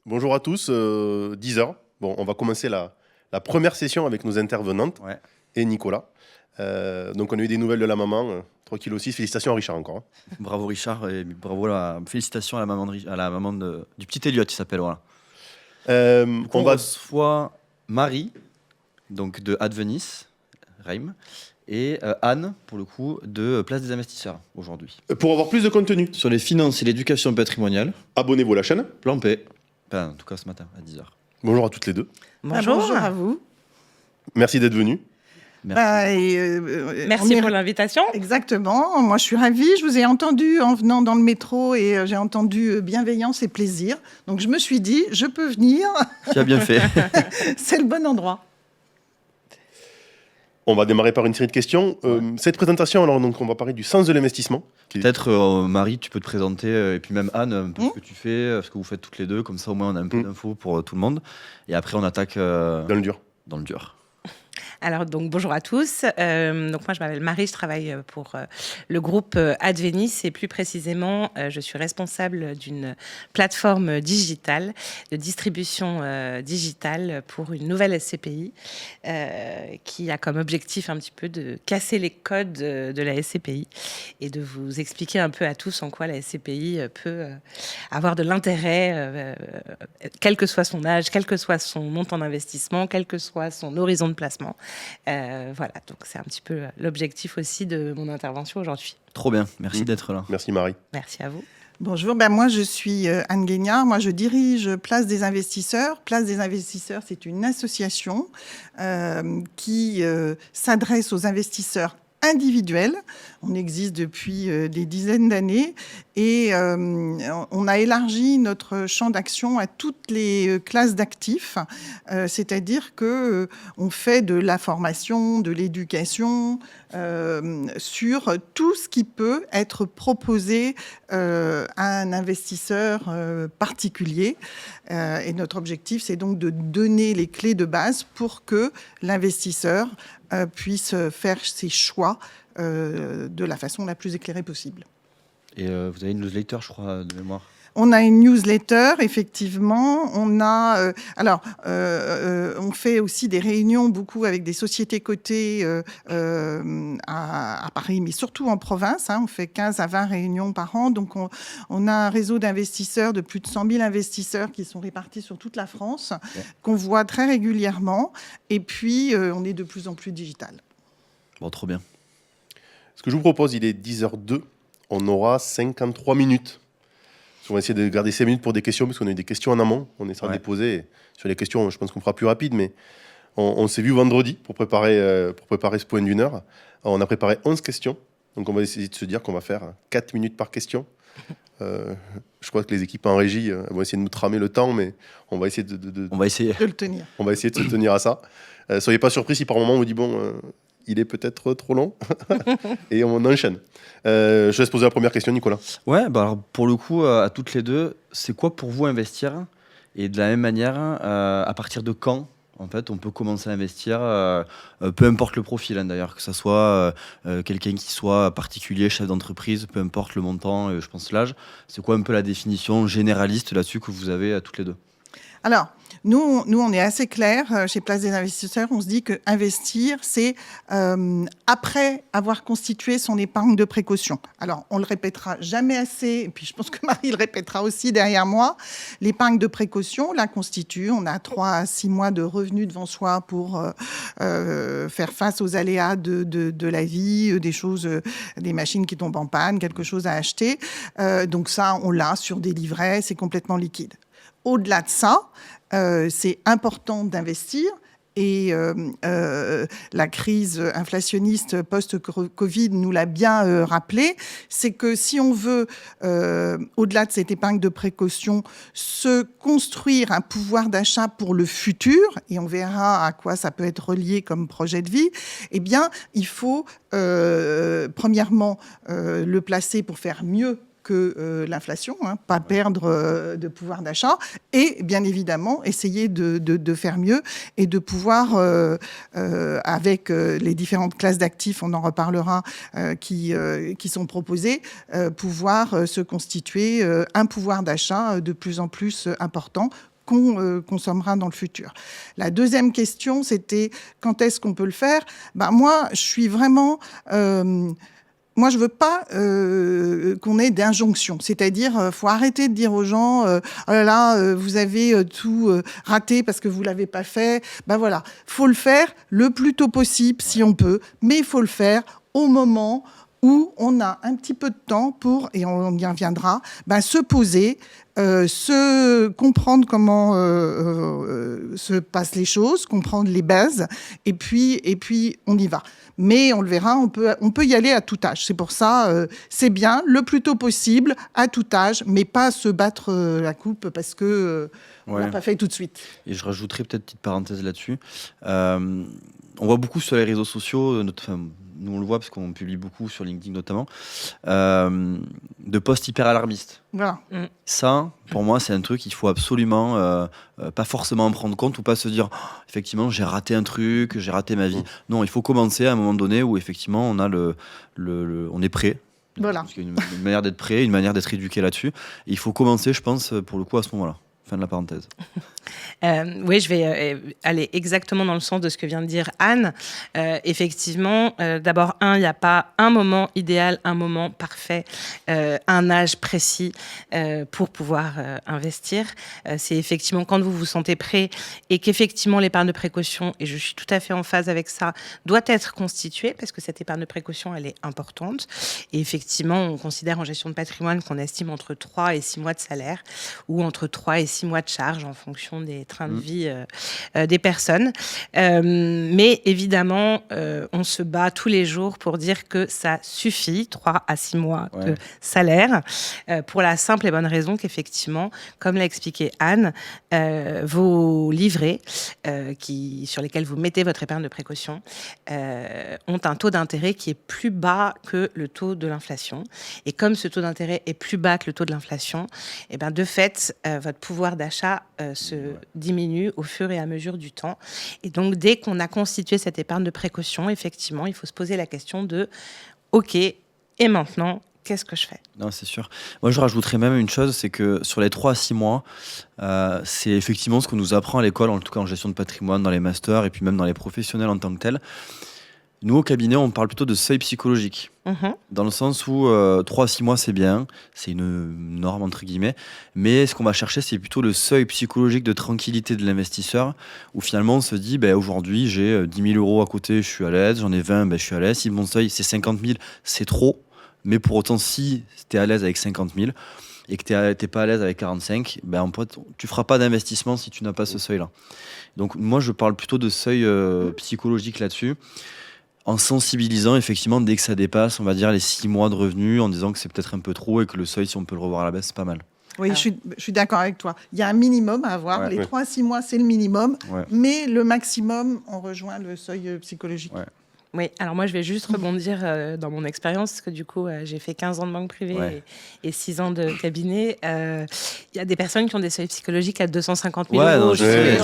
Bonjour à tous, 10h. Bon, on va commencer la première session avec nos intervenantes et Nicolas. Donc on a eu des nouvelles de la maman, 3,6 kg. Félicitations à Richard encore. Bravo Richard et bravo, félicitations à la maman du petit Elliot, il s'appelle. Voilà. On reçoit Marie, donc de Advenice, Reim, et Anne, pour le coup, de Place des Investisseurs aujourd'hui. Pour avoir plus de contenu sur les finances et l'éducation patrimoniale, abonnez-vous à la chaîne. Plan P. Enfin, en tout cas ce matin à 10h. Bonjour à toutes les deux. Bonjour à vous. Merci d'être venus. Merci pour l'invitation. Exactement. Moi, je suis ravie. Je vous ai entendu en venant dans le métro et j'ai entendu bienveillance et plaisir. Donc, je me suis dit, je peux venir. Tu as bien fait. C'est le bon endroit. On va démarrer par une série de questions. Cette présentation, alors, donc, on va parler du sens de l'investissement. Peut-être, Marie, tu peux te présenter, et puis même Anne, un peu ce que tu fais, ce que vous faites toutes les deux. Comme ça, au moins, on a un peu d'infos pour tout le monde. Et après, on attaque dans le dur. Alors, donc, bonjour à tous. Donc, moi, je m'appelle Marie, je travaille pour le groupe Advenice et plus précisément, je suis responsable d'une plateforme digitale de distribution digitale pour une nouvelle SCPI qui a comme objectif un petit peu de casser les codes de la SCPI et de vous expliquer un peu à tous en quoi la SCPI peut avoir de l'intérêt, quel que soit son âge, quel que soit son montant d'investissement, quel que soit son horizon de placement. Voilà, donc c'est un petit peu l'objectif aussi de mon intervention aujourd'hui. Trop bien, merci d'être là. Merci Marie. Merci à vous. Bonjour, moi je suis Anne Guignard, moi je dirige Place des Investisseurs. Place des Investisseurs, c'est une association qui s'adresse aux investisseurs individuels. On existe depuis des dizaines d'années et on a élargi notre champ d'action à toutes les classes d'actifs, c'est-à-dire que on fait de la formation, de l'éducation sur tout ce qui peut être proposé à un investisseur particulier. Et notre objectif, c'est donc de donner les clés de base pour que l'investisseur puisse faire ses choix de la façon la plus éclairée possible. Et vous avez une newsletter, je crois, de mémoire. On a une newsletter, effectivement. On a, on fait aussi des réunions beaucoup avec des sociétés cotées à Paris, mais surtout en province. On fait 15 à 20 réunions par an. Donc, on a un réseau d'investisseurs, de plus de 100 000 investisseurs qui sont répartis sur toute la France, qu'on voit très régulièrement. Et puis, on est de plus en plus digital. Bon, trop bien. Ce que je vous propose, il est 10h02. On aura 53 minutes. On va essayer de garder 5 minutes pour des questions, parce qu'on a eu des questions en amont. On essaiera de les poser. Sur les questions, je pense qu'on fera plus rapide, mais on s'est vu vendredi pour préparer ce point d'une heure. On a préparé 11 questions. Donc on va essayer de se dire qu'on va faire 4 minutes par question. Je crois que les équipes en régie vont essayer de nous tramer le temps, mais on va essayer de le tenir. On va essayer de se tenir à ça. Soyez pas surpris si par moment on vous dit il est peut-être trop long et on enchaîne. Je laisse poser la première question, Nicolas. Ouais, alors pour le coup, à toutes les deux, c'est quoi pour vous investir? Et de la même manière, à partir de quand en fait, on peut commencer à investir, peu importe le profil d'ailleurs, que ce soit quelqu'un qui soit particulier, chef d'entreprise, peu importe le montant, je pense l'âge. C'est quoi un peu la définition généraliste là-dessus que vous avez à toutes les deux? Alors, nous, on est assez clair chez Place des Investisseurs. On se dit que investir, c'est après avoir constitué son épargne de précaution. Alors, on le répétera jamais assez, et puis je pense que Marie le répétera aussi derrière moi. L'épargne de précaution, la constitue. On a 3 à 6 mois de revenus devant soi pour faire face aux aléas de la vie, des choses, des machines qui tombent en panne, quelque chose à acheter. Donc ça, on l'a sur des livrets, c'est complètement liquide. Au-delà de ça, c'est important d'investir et la crise inflationniste post-Covid nous l'a bien rappelé, c'est que si on veut, au-delà de cette épargne de précaution, se construire un pouvoir d'achat pour le futur, et on verra à quoi ça peut être relié comme projet de vie, eh bien, il faut premièrement le placer pour faire mieux que l'inflation, pas perdre de pouvoir d'achat, et bien évidemment essayer de faire mieux et de pouvoir, avec les différentes classes d'actifs, on en reparlera, qui sont proposées, pouvoir se constituer un pouvoir d'achat de plus en plus important, qu'on consommera dans le futur. La deuxième question, c'était quand est-ce qu'on peut le faire ? Moi, je suis vraiment... Moi, je veux pas qu'on ait d'injonction. C'est-à-dire, faut arrêter de dire aux gens, oh là là, vous avez tout raté parce que vous l'avez pas fait. Voilà, faut le faire le plus tôt possible si on peut, mais il faut le faire au moment où on a un petit peu de temps pour, et on y reviendra, se poser, comprendre comment se passent les choses, comprendre les bases, et puis on y va. Mais on le verra, on peut y aller à tout âge. C'est pour ça, c'est bien, le plus tôt possible, à tout âge, mais pas se battre la coupe parce que on l'a pas fait tout de suite. Et je rajouterai peut-être une petite parenthèse là-dessus. On voit beaucoup sur les réseaux sociaux, nous on le voit parce qu'on publie beaucoup sur LinkedIn notamment, de posts hyper alarmistes. Voilà. Ça, pour moi, c'est un truc qu'il faut absolument pas forcément en prendre compte ou pas se dire effectivement j'ai raté un truc, j'ai raté ma vie. Non, il faut commencer à un moment donné où effectivement on a on est prêt. Voilà. Parce qu'il y a une manière d'être prêt, une manière d'être éduqué là-dessus. Et il faut commencer, je pense, pour le coup à ce moment-là. Fin de la parenthèse. Oui, je vais aller exactement dans le sens de ce que vient de dire Anne. Effectivement, d'abord, il n'y a pas un moment idéal, un moment parfait, un âge précis pour pouvoir investir. C'est effectivement quand vous vous sentez prêt et qu'effectivement l'épargne de précaution, et je suis tout à fait en phase avec ça, doit être constituée parce que cette épargne de précaution, elle est importante. Et effectivement, on considère en gestion de patrimoine qu'on estime entre 3 et 6 mois de salaire ou entre 3 et 6 mois de charge en fonction des trains de vie des personnes. Mais évidemment, on se bat tous les jours pour dire que ça suffit, 3 à 6 mois de salaire, pour la simple et bonne raison qu'effectivement, comme l'a expliqué Anne, vos livrets sur lesquels vous mettez votre épargne de précaution ont un taux d'intérêt qui est plus bas que le taux de l'inflation. Et comme ce taux d'intérêt est plus bas que le taux de l'inflation, et de fait, votre pouvoir d'achat se diminue au fur et à mesure du temps. Et donc, dès qu'on a constitué cette épargne de précaution, effectivement, il faut se poser la question de « Ok, et maintenant, qu'est-ce que je fais ?» Non, c'est sûr. Moi, je rajouterais même une chose, c'est que sur les 3 à 6 mois, c'est effectivement ce qu'on nous apprend à l'école, en tout cas en gestion de patrimoine, dans les masters, et puis même dans les professionnels en tant que tels. Nous, au cabinet, on parle plutôt de seuil psychologique. Dans le sens où 3 à 6 mois, c'est bien, c'est une norme, entre guillemets, mais ce qu'on va chercher, c'est plutôt le seuil psychologique de tranquillité de l'investisseur, où finalement, on se dit, aujourd'hui, j'ai 10 000 euros à côté, je suis à l'aise, j'en ai 20, je suis à l'aise. Si mon seuil, c'est 50 000, c'est trop, mais pour autant, si tu es à l'aise avec 50 000 et que tu n'es pas à l'aise avec 45, tu ne feras pas d'investissement si tu n'as pas ce seuil-là. Donc, moi, je parle plutôt de seuil psychologique là-dessus, en sensibilisant effectivement dès que ça dépasse, on va dire, les 6 mois de revenus, en disant que c'est peut-être un peu trop et que le seuil, si on peut le revoir à la baisse, c'est pas mal. Oui, je suis d'accord avec toi. Il y a un minimum à avoir. Ouais. Les 3 à 6 mois, c'est le minimum. Ouais. Mais le maximum, on rejoint le seuil psychologique. Ouais. Oui, alors moi je vais juste rebondir dans mon expérience, parce que du coup j'ai fait 15 ans de banque privée et 6 ans de cabinet. Il y a des personnes qui ont des seuils psychologiques à 250 000 euros. Je sais.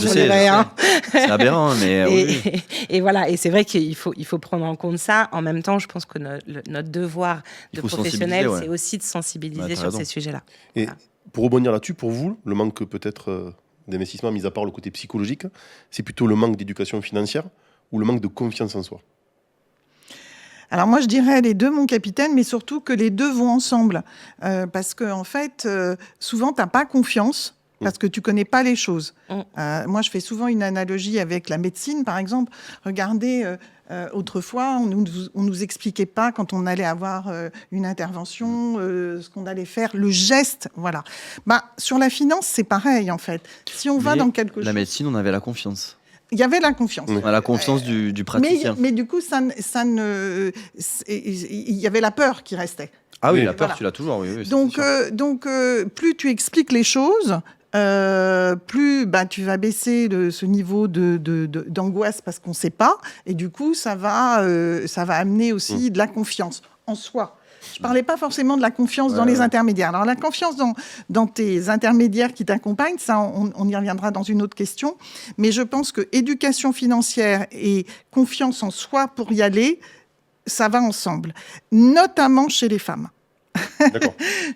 C'est aberrant, mais et voilà, et c'est vrai qu'il faut prendre en compte ça. En même temps, je pense que notre devoir de professionnel, c'est aussi de sensibiliser sur ces sujets-là. Et pour rebondir là-dessus, pour vous, le manque peut-être d'investissement, mis à part le côté psychologique, c'est plutôt le manque d'éducation financière ou le manque de confiance en soi ? Alors moi, je dirais les deux, mon capitaine, mais surtout que les deux vont ensemble. Parce que en fait, souvent, tu n'as pas confiance parce que tu ne connais pas les choses. Moi, je fais souvent une analogie avec la médecine, par exemple. Regardez, autrefois, on nous expliquait pas, quand on allait avoir une intervention, ce qu'on allait faire, le geste, voilà. Sur la finance, c'est pareil, en fait. Si on va dans quelque chose... La médecine, on avait la confiance. Il y avait la confiance. On a la confiance du praticien. Mais du coup, il y avait la peur qui restait. Ah oui, la peur, tu l'as toujours. Oui, donc, plus tu expliques les choses, plus tu vas baisser ce niveau d'angoisse parce qu'on ne sait pas. Et du coup, ça va amener aussi de la confiance en soi. Je ne parlais pas forcément de la confiance dans les intermédiaires. Alors, la confiance dans tes intermédiaires qui t'accompagnent, ça, on y reviendra dans une autre question. Mais je pense que éducation financière et confiance en soi pour y aller, ça va ensemble, notamment chez les femmes. D'accord.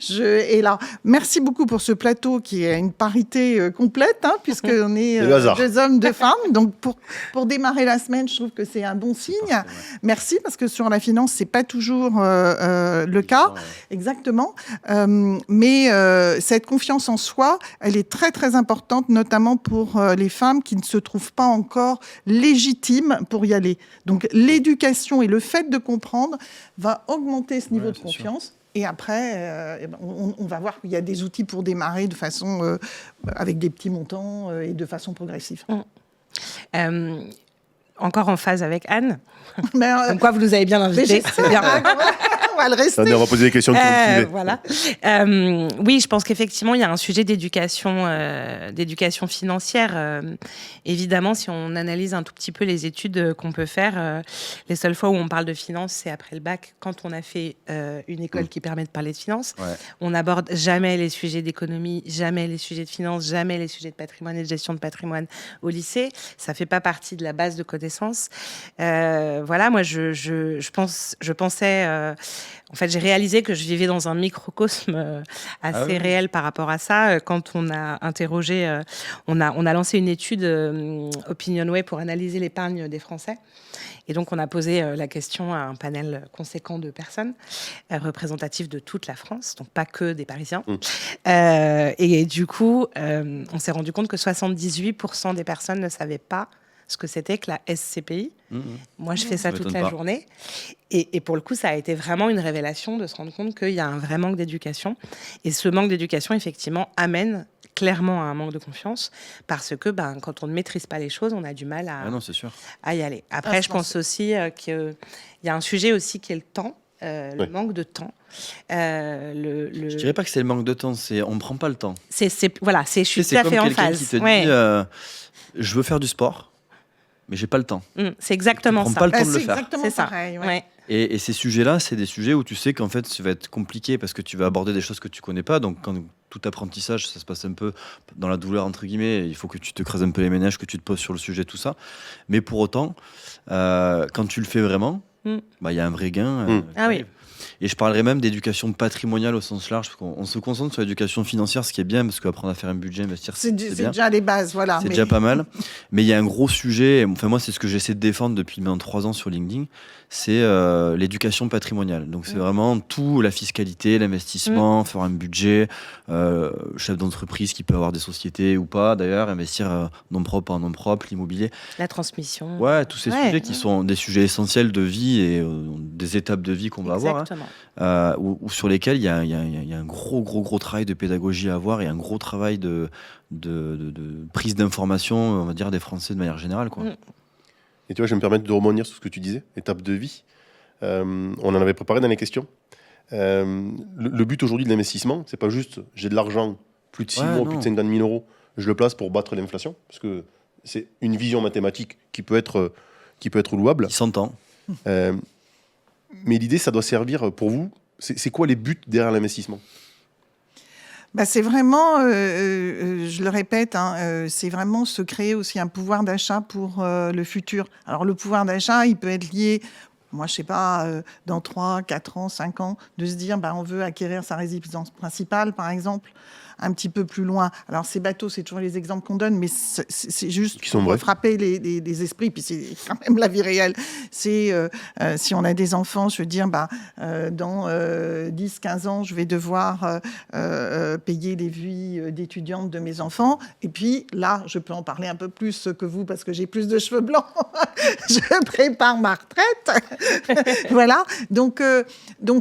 Et là, merci beaucoup pour ce plateau qui est une parité complète, hein, puisqu'on est le hasard. 2 hommes, 2 femmes. Donc, pour démarrer la semaine, je trouve que c'est un bon signe. Parfait, ouais. Merci, parce que sur la finance, c'est pas toujours le cas. Ouais. Exactement. Mais cette confiance en soi, elle est très, très importante, notamment pour les femmes qui ne se trouvent pas encore légitimes pour y aller. Donc, l'éducation et le fait de comprendre va augmenter ce niveau Ouais, de c'est confiance. Et après, on va voir qu'il y a des outils pour démarrer de façon avec des petits montants et de façon progressive. Encore en phase avec Anne. Mais, Comme quoi, vous nous avez bien invités. C'est bien. on va le rester. On va poser des questions qui vont me suivre. Voilà. Oui, je pense qu'effectivement, il y a un sujet d'éducation financière. Évidemment, si on analyse un tout petit peu les études qu'on peut faire, les seules fois où on parle de finance, c'est après le bac, quand on a fait une école qui permet de parler de finance. Ouais. On n'aborde jamais les sujets d'économie, jamais les sujets de finance, jamais les sujets de patrimoine et de gestion de patrimoine au lycée. Ça fait pas partie de la base de connaissances. Voilà, moi, je pensais... en fait, j'ai réalisé que je vivais dans un microcosme assez réel par rapport à ça. Quand on a interrogé, on a lancé une étude Opinionway pour analyser l'épargne des Français. Et donc, on a posé la question à un panel conséquent de personnes représentatives de toute la France, donc pas que des Parisiens. Et du coup, on s'est rendu compte que 78% des personnes ne savaient pas ce que c'était que la SCPI. Moi, je fais ça toute la journée. Et pour le coup, ça a été vraiment une révélation de se rendre compte qu'il y a un vrai manque d'éducation. Et ce manque d'éducation, effectivement, amène clairement à un manque de confiance parce que quand on ne maîtrise pas les choses, on a du mal C'est sûr. à y aller. Après, je pense aussi qu'il y a un sujet aussi qui est le temps. Le manque de temps. Je dirais pas que c'est le manque de temps, c'est on ne prend pas le temps. Voilà, je suis tout à fait en phase. Qui te dit, je veux faire du sport, mais j'ai pas le temps. C'est exactement tu ça. prends pas le temps de le C'est faire. exactement C'est ça. pareil. Ouais. Et ces sujets-là, c'est des sujets où tu sais qu'en fait, ça va être compliqué parce que tu vas aborder des choses que tu connais pas. Donc, quand tout apprentissage, ça se passe un peu dans la douleur, entre guillemets, il faut que tu te creuses un peu les méninges, que tu te poses sur le sujet, tout ça. Mais pour autant, quand tu le fais vraiment, il y a un vrai gain. Ah oui. Et je parlerai même d'éducation patrimoniale au sens large, parce qu'on se concentre sur l'éducation financière, ce qui est bien, parce qu'apprendre à faire un budget, investir, c'est bien. C'est déjà les bases, voilà. C'est déjà pas mal. Mais il y a un gros sujet, enfin moi c'est ce que j'essaie de défendre depuis maintenant 3 ans sur LinkedIn, c'est l'éducation patrimoniale. Donc c'est vraiment tout, la fiscalité, l'investissement, faire un budget, chef d'entreprise qui peut avoir des sociétés ou pas d'ailleurs, investir nom propre en nom propre, l'immobilier. La transmission. Ouais, tous ces sujets qui sont des sujets essentiels de vie et des étapes de vie qu'on va avoir. Ou sur lesquels il y a un gros travail de pédagogie à avoir et un gros travail de prise d'information, on va dire, des Français de manière générale, quoi. Et tu vois, je vais me permettre de rebondir sur ce que tu disais, étape de vie. On en avait préparé dans les questions. Le but aujourd'hui de l'investissement, c'est pas juste j'ai de l'argent, plus de 6 mois, plus de 50 000 euros, je le place pour battre l'inflation, parce que c'est une vision mathématique qui peut être louable. Qui s'entend. Mais l'idée, ça doit servir pour vous. C'est quoi les buts derrière l'investissement ? C'est vraiment, je le répète, c'est vraiment se créer aussi un pouvoir d'achat pour le futur. Alors le pouvoir d'achat, il peut être lié, moi je sais pas, dans 3, 4 ans, 5 ans, de se dire on veut acquérir sa résidence principale par exemple, un petit peu plus loin. Alors ces bateaux, c'est toujours les exemples qu'on donne, mais c'est juste pour frapper les esprits, puis c'est quand même la vie réelle. C'est si on a des enfants, je veux dire, dans 10-15 ans, je vais devoir payer les vies d'étudiantes de mes enfants, et puis là, je peux en parler un peu plus que vous, parce que j'ai plus de cheveux blancs. Je prépare ma retraite. Voilà. Donc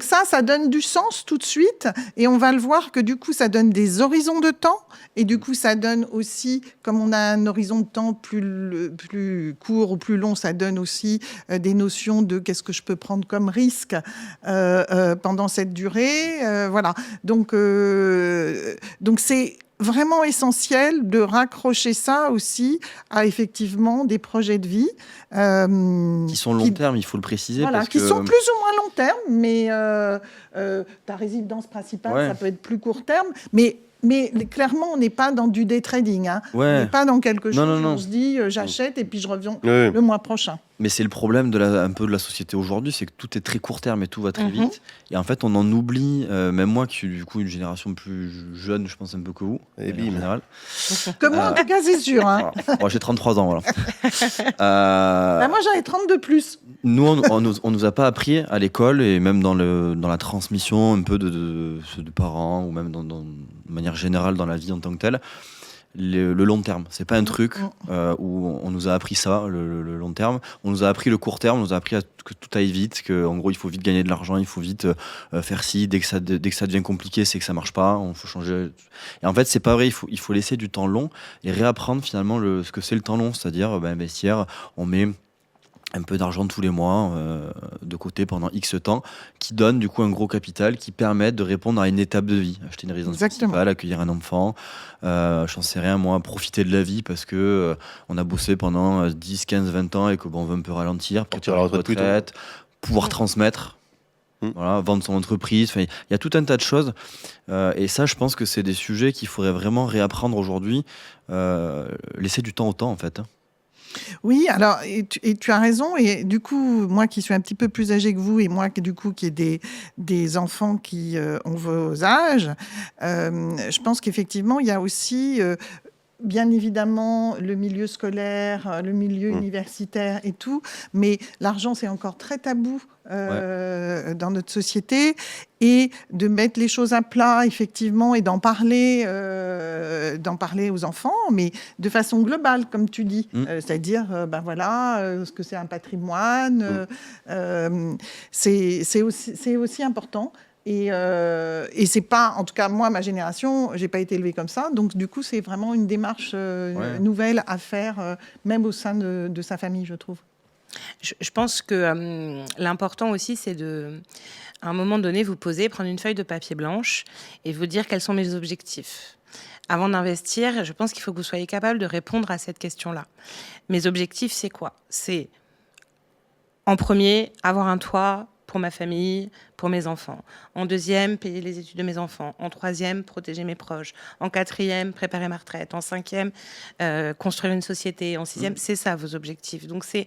ça donne du sens tout de suite, et on va le voir que du coup, ça donne des horizons de temps, et du coup ça donne aussi, comme on a un horizon de temps plus court ou plus long, ça donne aussi des notions de qu'est-ce que je peux prendre comme risque pendant cette durée, voilà. Donc c'est vraiment essentiel de raccrocher ça aussi à effectivement des projets de vie qui sont long terme, il faut le préciser. Voilà, parce qui que... sont plus ou moins long terme, mais ta résidence principale, ça peut être plus court terme, mais clairement, on n'est pas dans du day trading. On n'est pas dans quelque chose où on se dit j'achète et puis je reviens le mois prochain. Mais c'est le problème un peu de la société aujourd'hui, c'est que tout est très court terme et tout va très Mhm. vite. Et en fait, on en oublie, même moi qui suis du coup une génération plus jeune, je pense un peu que vous, Et en bim. général. Que moi, en tout cas, c'est sûr. Hein. Voilà. Bon, j'ai 33 ans, voilà. Bah, moi, j'en ai 30 de plus. Nous, on nous a pas appris à l'école et même dans la transmission un peu de parents ou même de manière générale dans la vie en tant que telle, le long terme. C'est pas un truc où on nous a appris ça, le long terme. On nous a appris le court terme, on nous a appris que tout aille vite, qu'en gros il faut vite gagner de l'argent, il faut vite faire ci. Dès que ça devient compliqué, c'est que ça marche pas, on faut changer. Et en fait, c'est pas vrai, il faut laisser du temps long et réapprendre finalement ce que c'est le temps long, c'est-à-dire investir, on met un peu d'argent tous les mois de côté pendant X temps, qui donne du coup un gros capital qui permet de répondre à une étape de vie. Acheter une résidence Exactement. principale, accueillir un enfant, j'en sais rien moi, profiter de la vie parce que on a bossé pendant 10, 15, 20 ans et que bon, on veut un peu ralentir, Partir à la retraite plus tôt. pouvoir transmettre. Mm. Voilà, vendre son entreprise, il y a tout un tas de choses et ça je pense que c'est des sujets qu'il faudrait vraiment réapprendre aujourd'hui, laisser du temps au temps en fait. Oui, alors, et tu as raison. Et du coup, moi qui suis un petit peu plus âgée que vous, et moi du coup qui ai des enfants qui ont vos âges, je pense qu'effectivement, il y a aussi, bien évidemment, le milieu scolaire, le milieu universitaire et tout, mais l'argent, c'est encore très tabou dans notre société. Et de mettre les choses à plat, effectivement, et d'en parler aux enfants, mais de façon globale, comme tu dis. C'est-à-dire, ce que c'est un patrimoine. C'est aussi important. Et c'est pas, en tout cas, moi, ma génération, j'ai pas été élevée comme ça. Donc, du coup, c'est vraiment une démarche nouvelle à faire, même au sein de sa famille, je trouve. Je pense que l'important aussi, c'est à un moment donné, vous poser, prendre une feuille de papier blanche et vous dire quels sont mes objectifs. Avant d'investir, je pense qu'il faut que vous soyez capable de répondre à cette question-là. Mes objectifs, c'est quoi ? C'est, en premier, avoir un toit pour ma famille, pour mes enfants. En deuxième, payer les études de mes enfants. En troisième, protéger mes proches. En quatrième, préparer ma retraite. En cinquième, construire une société. En sixième, c'est ça vos objectifs. Donc c'est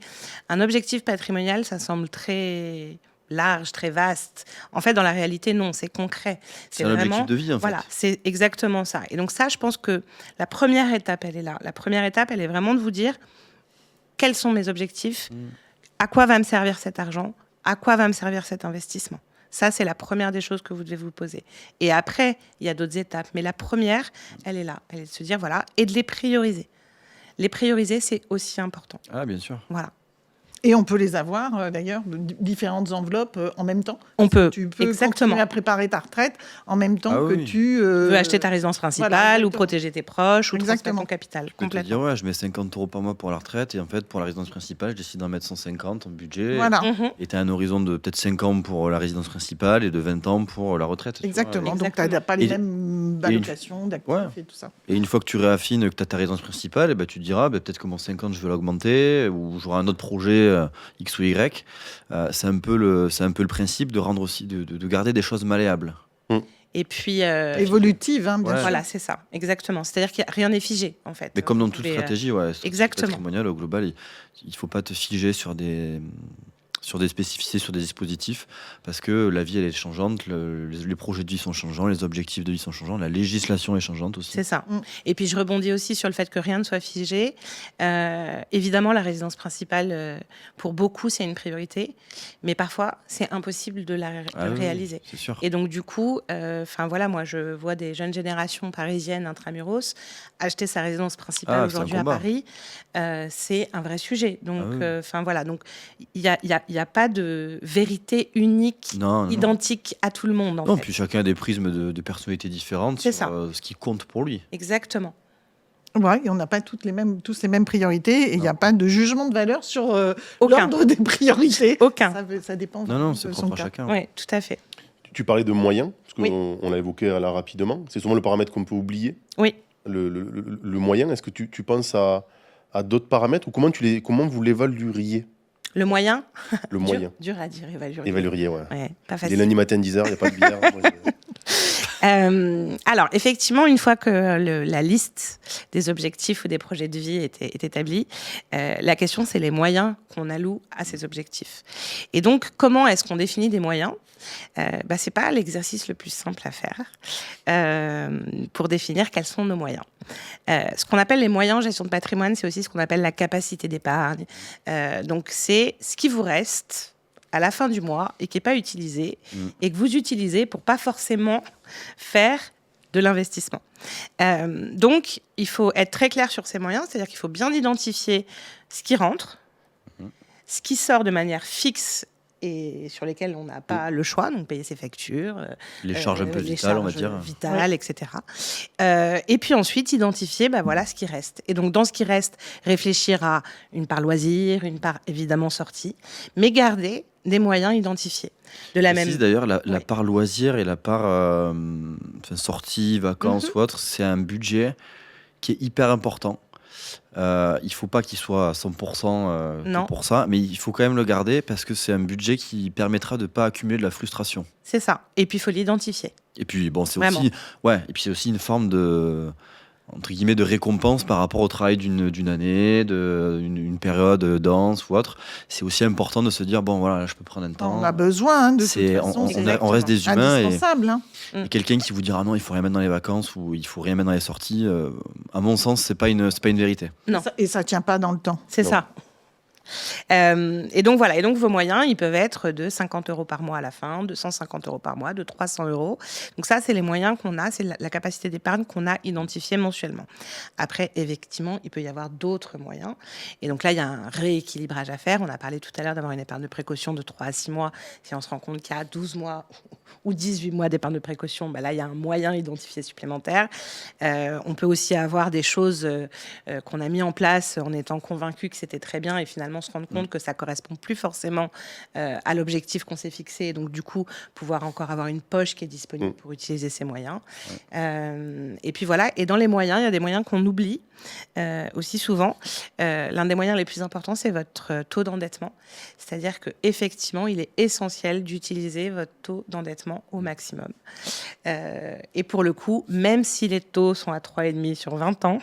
un objectif patrimonial, ça semble très large, très vaste. En fait, dans la réalité, non, c'est concret. C'est un objectif de vie, en fait. Voilà, c'est exactement ça. Et donc ça, je pense que la première étape, elle est là. La première étape, elle est vraiment de vous dire quels sont mes objectifs, à quoi va me servir cet argent, à quoi va me servir cet investissement. Ça, c'est la première des choses que vous devez vous poser. Et après, il y a d'autres étapes. Mais la première, elle est là. Elle est de se dire, voilà, et de les prioriser. Les prioriser, c'est aussi important. Ah, bien sûr. Voilà. Et on peut les avoir, d'ailleurs, de différentes enveloppes en même temps. On peut, Tu peux exactement. continuer à préparer ta retraite en même temps que tu... Tu veux acheter ta résidence principale, voilà, ou protéger tes proches, ou transmettre Exactement. ton capital. Tu peux te dire, je mets 50 € par mois pour la retraite, et en fait, pour la résidence principale, je décide d'en mettre 150 en budget. Voilà. Et tu as un horizon de peut-être 5 ans pour la résidence principale et de 20 ans pour la retraite. Exactement. vois. Donc, tu n'as pas les mêmes allocations d'actifs et tout ça. Et une fois que tu réaffines que tu as ta résidence principale, tu te diras, peut-être que mon 50, je veux l'augmenter, ou j'aurai un autre projet X ou Y. C'est un peu le principe de rendre aussi, de garder des choses malléables. Et puis évolutive, bien sûr. Voilà, c'est ça, exactement. C'est-à-dire que rien n'est figé, en fait. Mais comme dans toute stratégie, exactement. Patrimoniale au global, il faut pas te figer sur des spécificités, sur des dispositifs, parce que la vie, elle est changeante, les projets de vie sont changeants, les objectifs de vie sont changeants, la législation est changeante aussi. C'est ça. Et puis, je rebondis aussi sur le fait que rien ne soit figé. Évidemment, la résidence principale, pour beaucoup, c'est une priorité, mais parfois, c'est impossible de le réaliser. C'est sûr. Et donc, du coup, moi, je vois des jeunes générations parisiennes intramuros acheter sa résidence principale aujourd'hui à Paris. C'est un vrai sujet. Donc, donc, il n'y a pas de vérité unique, identique à tout le monde. En fait. Puis chacun a des prismes de personnalités différentes sur ce qui compte pour lui. Exactement. Ouais, et on n'a pas tous les mêmes priorités et il n'y a pas de jugement de valeur sur l'ordre des priorités. Aucun. Ça dépend. Non, c'est propre à chacun. Oui, tout à fait. Tu parlais de moyens, parce qu'on l'a évoqué là rapidement. C'est souvent le paramètre qu'on peut oublier. Oui. Le moyen, est-ce que tu penses à d'autres paramètres ou comment vous l'évalueriez? Le moyen. Le moyen. Dur à dire, évalueriez. Évalueriez, ouais. Pas facile. Il est lundi matin 10h, il n'y a pas de bière. Alors, effectivement, une fois que la liste des objectifs ou des projets de vie est établie, la question, c'est les moyens qu'on alloue à ces objectifs. Et donc, comment est-ce qu'on définit des moyens ? C'est pas l'exercice le plus simple à faire pour définir quels sont nos moyens. Ce qu'on appelle les moyens en gestion de patrimoine, c'est aussi ce qu'on appelle la capacité d'épargne. Donc, c'est ce qui vous reste à la fin du mois et qui n'est pas utilisé et que vous utilisez pour pas forcément faire de l'investissement. Donc, il faut être très clair sur ces moyens, c'est-à-dire qu'il faut bien identifier ce qui rentre, ce qui sort de manière fixe et sur lesquels on n'a pas le choix, donc payer ses factures, Les charges un peu vitales, on va dire. Vitales, etc. Et puis ensuite, identifier ce qui reste. Et donc, dans ce qui reste, réfléchir à une part loisir, une part évidemment sortie, mais garder des moyens identifiés. De la même... D'ailleurs, la part loisir et la part sortie, vacances ou autre, c'est un budget qui est hyper important. Il ne faut pas qu'il soit à 100% pour ça, mais il faut quand même le garder parce que c'est un budget qui permettra de ne pas accumuler de la frustration. C'est ça. Et puis, il faut l'identifier. Et puis, c'est aussi une forme de, entre guillemets, de récompense par rapport au travail d'une année, d'une période dense ou autre. C'est aussi important de se dire, je peux prendre un temps. On a besoin, de toute façon. On reste des humains. Indispensable. Et quelqu'un qui vous dira non, il faut rien mettre dans les vacances ou il faut rien mettre dans les sorties, à mon sens, c'est pas une vérité. Non. Et ça tient pas dans le temps. C'est ça. Et donc voilà, et donc vos moyens, ils peuvent être de 50 € par mois à la fin, de 150 € par mois, de 300 €. Donc ça, c'est les moyens qu'on a, c'est la capacité d'épargne qu'on a identifiée mensuellement. Après, effectivement, il peut y avoir d'autres moyens. Et donc là, il y a un rééquilibrage à faire. On a parlé tout à l'heure d'avoir une épargne de précaution de 3 à 6 mois. Si on se rend compte qu'il y a 12 mois ou 18 mois d'épargne de précaution, là, il y a un moyen identifié supplémentaire. On peut aussi avoir des choses qu'on a mis en place en étant convaincu que c'était très bien et finalement se rendre compte que ça correspond plus forcément à l'objectif qu'on s'est fixé et donc du coup pouvoir encore avoir une poche qui est disponible pour utiliser ces moyens. Et puis voilà, et dans les moyens, il y a des moyens qu'on oublie aussi souvent. L'un des moyens les plus importants, c'est votre taux d'endettement. C'est-à-dire qu'effectivement, il est essentiel d'utiliser votre taux d'endettement au maximum. Et pour le coup, même si les taux sont à 3,5 sur 20 ans,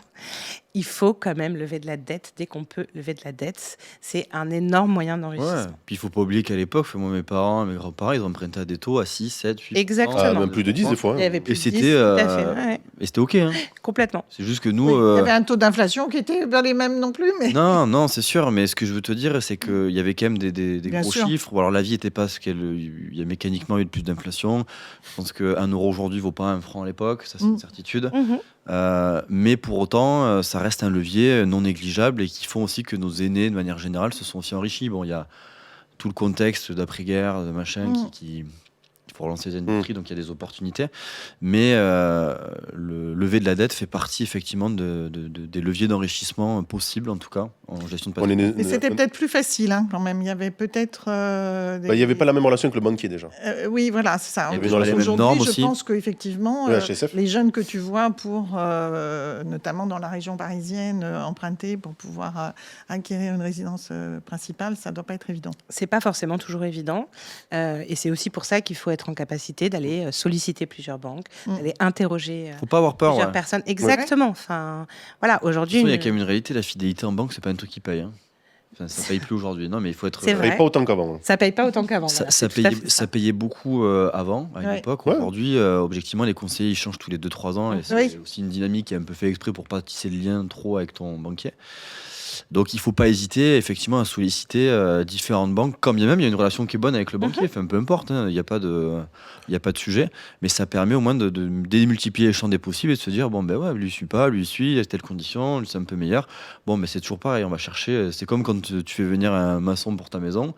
il faut quand même lever de la dette dès qu'on peut lever de la dette. C'est un énorme moyen d'enrichissement. Puis il ne faut pas oublier qu'à l'époque, moi, mes parents, mes grands-parents, ils empruntaient à des taux à 6, 7, 8. Exactement. Même plus de 10 des fois. Il y avait plus et de 10, tout à fait. Et c'était OK. Hein. Complètement. C'est juste que nous... Il y avait un taux d'inflation qui était pas les mêmes non plus. Mais... Non, c'est sûr. Mais ce que je veux te dire, c'est qu'il y avait quand même des gros sûr. chiffres. Alors la vie n'était pas ce qu'elle... Il y a mécaniquement eu plus d'inflation. Je pense qu'un euro aujourd'hui ne vaut pas un franc à l'époque. Ça, c'est une certitude. Mais pour autant, ça reste un levier non négligeable et qui font aussi que nos aînés, de manière générale, se sont aussi enrichis. Bon, il y a tout le contexte d'après-guerre, de machin, qui pour relancer les industries, donc il y a des opportunités. Mais le lever de la dette fait partie effectivement des leviers d'enrichissement possibles, en tout cas, en gestion de patrimoine. Mais c'était peut-être plus facile quand même. Il y avait peut-être... il n'y avait pas la même relation que le banquier déjà. Oui, voilà, c'est ça. Il y avait les mêmes normes je aussi. pense qu'effectivement, les jeunes que tu vois pour, notamment dans la région parisienne, emprunter pour pouvoir acquérir une résidence principale, ça ne doit pas être évident. C'est pas forcément toujours évident. Et c'est aussi pour ça qu'il faut être en capacité d'aller solliciter plusieurs banques, d'aller interroger faut pas avoir peur, plusieurs personnes. Exactement. Enfin, voilà, aujourd'hui... Il y a quand même une réalité, la fidélité en banque, c'est pas un truc qui paye. Enfin, ça paye plus aujourd'hui. Non, mais il faut être... C'est vrai. Ça paye pas autant qu'avant. Ça paye pas autant qu'avant. Ça payait beaucoup avant, à une époque. Aujourd'hui, objectivement, les conseillers ils changent tous les 2-3 ans. Et c'est aussi une dynamique qui est un peu fait exprès pour pas tisser le lien trop avec ton banquier. Donc il ne faut pas hésiter effectivement à solliciter différentes banques, quand bien même il y a une relation qui est bonne avec le banquier, enfin, peu importe, il n'y a pas de sujet, mais ça permet au moins de démultiplier les champs des possibles et de se dire, lui suit pas, lui suit, il y a telle condition, lui c'est un peu meilleur, c'est toujours pareil, on va chercher, c'est comme quand tu fais venir un maçon pour ta maison,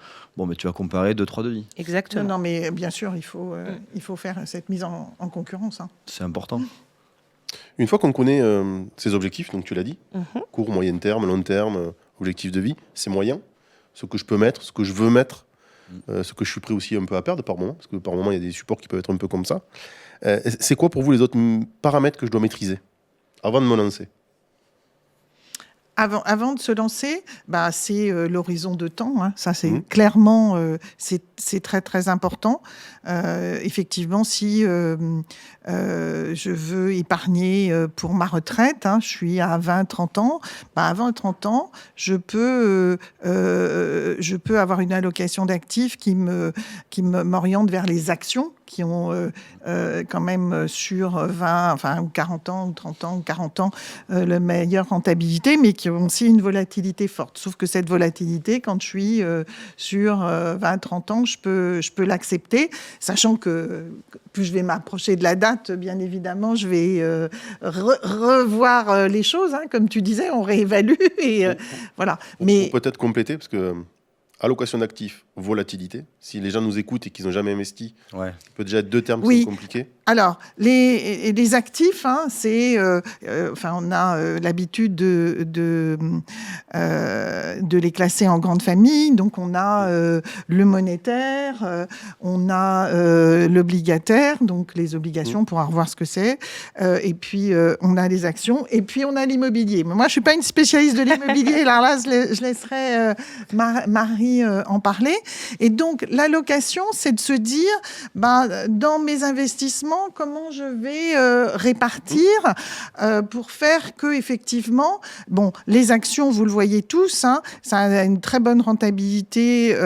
tu vas comparer 2-3 devis. Exactement. Non, mais bien sûr, il faut faire cette mise en concurrence. C'est important. Une fois qu'on connaît ses objectifs, donc tu l'as dit, court, moyen terme, long terme, objectif de vie, ses moyens, ce que je peux mettre, ce que je veux mettre, ce que je suis prêt aussi un peu à perdre par moment, parce que par moment il y a des supports qui peuvent être un peu comme ça. C'est quoi pour vous les autres paramètres que je dois maîtriser avant de me lancer ? avant de se lancer, c'est l'horizon de temps. Hein. Ça, c'est clairement, c'est très, très important. Effectivement, si je veux épargner pour ma retraite, hein, je suis à 20-30 ans, à 20-30 ans, je peux avoir une allocation d'actifs qui m'oriente vers les actions qui ont quand même sur 20, enfin 40 ans ou 30 ans ou 40 ans la meilleure rentabilité, mais qui ont aussi une volatilité forte. Sauf que cette volatilité, quand je suis sur 20-30 ans, je peux l'accepter, sachant que plus je vais m'approcher de la date, bien évidemment, je vais revoir les choses. Hein, comme tu disais, on réévalue. Et, voilà. Mais peut-être compléter, parce que allocation d'actifs, volatilité. Si les gens nous écoutent et qu'ils n'ont jamais investi, ça peut déjà être deux termes qui sont compliqués. Alors, les actifs, hein, c'est, on a l'habitude de les classer en grandes familles. Donc, on a le monétaire, on a l'obligataire, donc les obligations, on pourra revoir ce que c'est. Et puis, on a les actions, et puis on a l'immobilier. Mais moi, je suis pas une spécialiste de l'immobilier. Alors là, je laisserai Marie en parler. Et donc, l'allocation, c'est de se dire, dans mes investissements, comment je vais répartir pour faire que, effectivement, les actions, vous le voyez tous, hein, ça a une très bonne rentabilité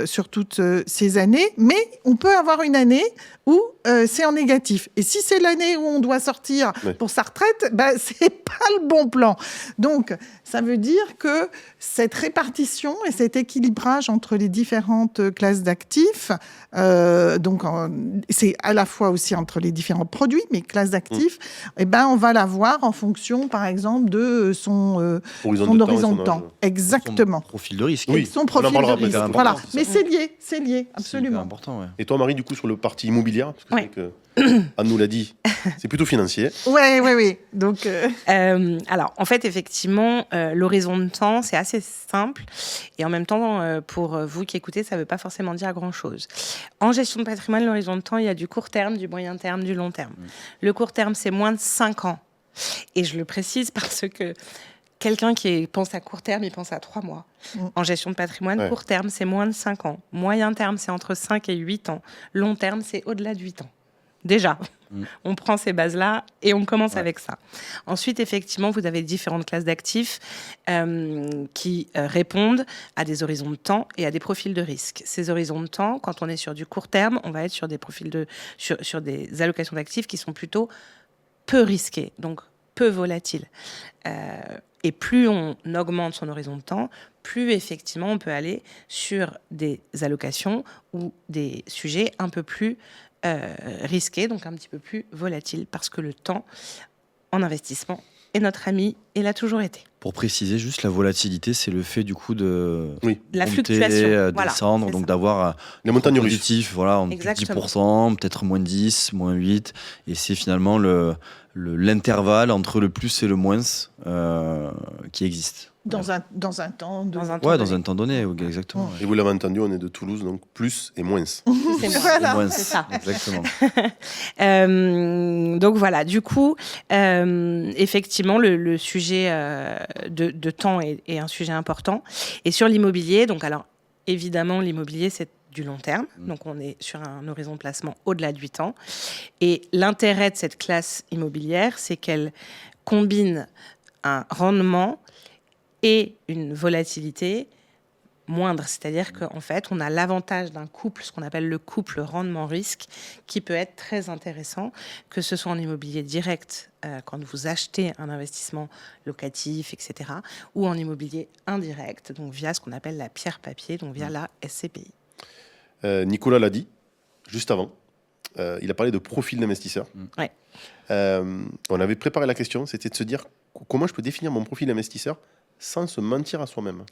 sur toutes ces années, mais on peut avoir une année où c'est en négatif. Et si c'est l'année où on doit sortir pour sa retraite, c'est pas le bon plan. Donc, ça veut dire que cette répartition et cet équilibrage entre les différentes classes d'actifs, c'est à la fois aussi entre les différents produits, mais classes d'actifs, on va la voir en fonction, par exemple, de son horizon de temps. Exactement. Son profil de risque. Oui, son profil de risque. Voilà. Mais c'est lié, absolument. C'est important, ouais. Et toi, Marie, du coup, sur le parti immobilier, parce que c'est que Anne nous l'a dit, c'est plutôt financier. Oui. Donc, alors, en fait, effectivement, l'horizon de temps, c'est assez simple. Et en même temps, pour vous qui écoutez, ça ne veut pas forcément dire grand-chose. En gestion de patrimoine, l'horizon de temps, il y a du court terme, du moyen terme, du long terme. Le court terme, c'est moins de 5 ans. Et je le précise parce que quelqu'un qui pense à court terme, il pense à 3 mois. En gestion de patrimoine, court terme, c'est moins de 5 ans. Moyen terme, c'est entre 5 et 8 ans. Long terme, c'est au-delà de 8 ans. Déjà, on prend ces bases-là et on commence avec ça. Ensuite, effectivement, vous avez différentes classes d'actifs qui répondent à des horizons de temps et à des profils de risque. Ces horizons de temps, quand on est sur du court terme, on va être sur des profils sur des allocations d'actifs qui sont plutôt peu risquées, donc peu volatiles. Et plus on augmente son horizon de temps, plus effectivement on peut aller sur des allocations ou des sujets un peu plus risqué, donc un petit peu plus volatile, parce que le temps en investissement est notre ami et l'a toujours été. Pour préciser, juste la volatilité, c'est le fait du coup de la monter, fluctuation, descendre, donc d'avoir les montagnes russes. Positif, voilà, en 10%, peut-être moins 10, moins 8, et c'est finalement l'intervalle entre le plus et le moins qui existe. Dans un temps donné, exactement. Et vous l'avez entendu, on est de Toulouse, donc plus et moins. C'est moins, c'est ça. Exactement. Donc voilà, du coup, effectivement, le sujet de temps est un sujet important. Et sur l'immobilier, donc alors évidemment, l'immobilier, c'est du long terme. Donc, on est sur un horizon de placement au-delà de 8 ans. Et l'intérêt de cette classe immobilière, c'est qu'elle combine un rendement et une volatilité moindre. C'est-à-dire qu'en fait, on a l'avantage d'un couple, ce qu'on appelle le couple rendement-risque, qui peut être très intéressant, que ce soit en immobilier direct, quand vous achetez un investissement locatif, etc., ou en immobilier indirect, donc via ce qu'on appelle la pierre papier, donc via la SCPI. Nicolas l'a dit juste avant. Il a parlé de profil d'investisseur. Ouais. On avait préparé la question, c'était de se dire comment je peux définir mon profil d'investisseur sans se mentir à soi-même.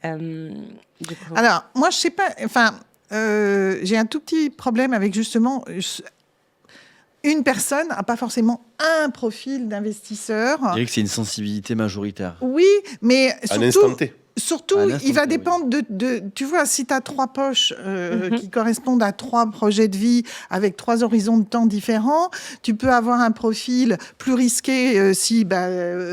Alors, moi, je sais pas. Enfin, j'ai un tout petit problème avec justement. Une personne n'a pas forcément un profil d'investisseur. Je dirais que c'est une sensibilité majoritaire. Oui, mais surtout. À l'instant T. Surtout, il va dépendre de... Tu vois, si tu as 3 poches qui correspondent à 3 projets de vie avec 3 horizons de temps différents, tu peux avoir un profil plus risqué si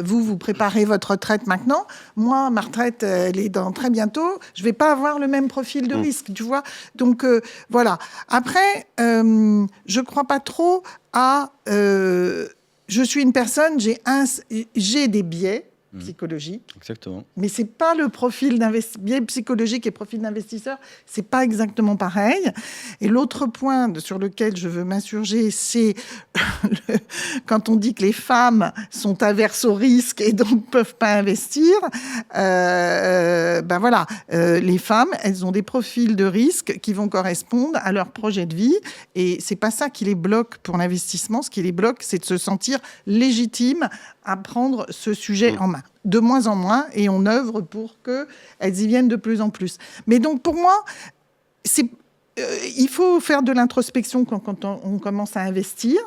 vous préparez votre retraite maintenant. Moi, ma retraite, elle est dans très bientôt. Je vais pas avoir le même profil de risque, tu vois. Donc, voilà. Après, je crois pas trop à... je suis une personne, j'ai des biais psychologique. Exactement. Mais c'est pas le profil biais psychologique et profil d'investisseur, c'est pas exactement pareil. Et l'autre point sur lequel je veux m'insurger, c'est quand on dit que les femmes sont averses au risque et donc peuvent pas investir. Les femmes, elles ont des profils de risque qui vont correspondre à leur projet de vie, et c'est pas ça qui les bloque pour l'investissement. Ce qui les bloque, c'est de se sentir légitime à prendre ce sujet en main. De moins en moins, et on œuvre pour qu'elles y viennent de plus en plus. Mais donc, pour moi, il faut faire de l'introspection quand on commence à investir.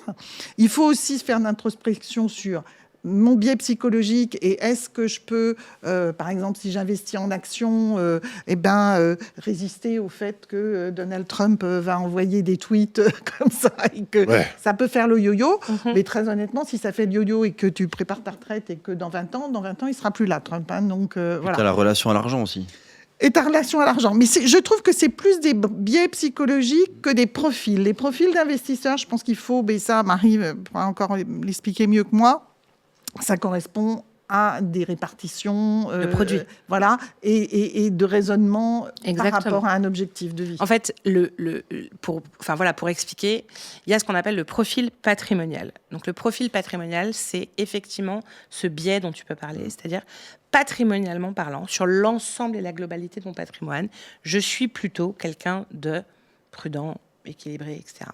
Il faut aussi faire de l'introspection sur mon biais psychologique et est-ce que je peux, par exemple, si j'investis en actions, résister au fait que Donald Trump va envoyer des tweets comme ça et que ça peut faire le yo-yo. Mais très honnêtement, si ça fait le yo-yo et que tu prépares ta retraite et que dans 20 ans, il sera plus là, Trump. Hein, donc, voilà. Tu as la relation à l'argent aussi. Et ta relation à l'argent. Mais je trouve que c'est plus des biais psychologiques que des profils. Les profils d'investisseurs, je pense qu'il faut, mais ça, Marie pourra encore l'expliquer mieux que moi, ça correspond à des répartitions de produits, et de raisonnement. Exactement. Par rapport à un objectif de vie. En fait, pour expliquer, il y a ce qu'on appelle le profil patrimonial. Donc le profil patrimonial, c'est effectivement ce biais dont tu peux parler, c'est-à-dire patrimonialement parlant, sur l'ensemble et la globalité de mon patrimoine, je suis plutôt quelqu'un de prudent, équilibré, etc.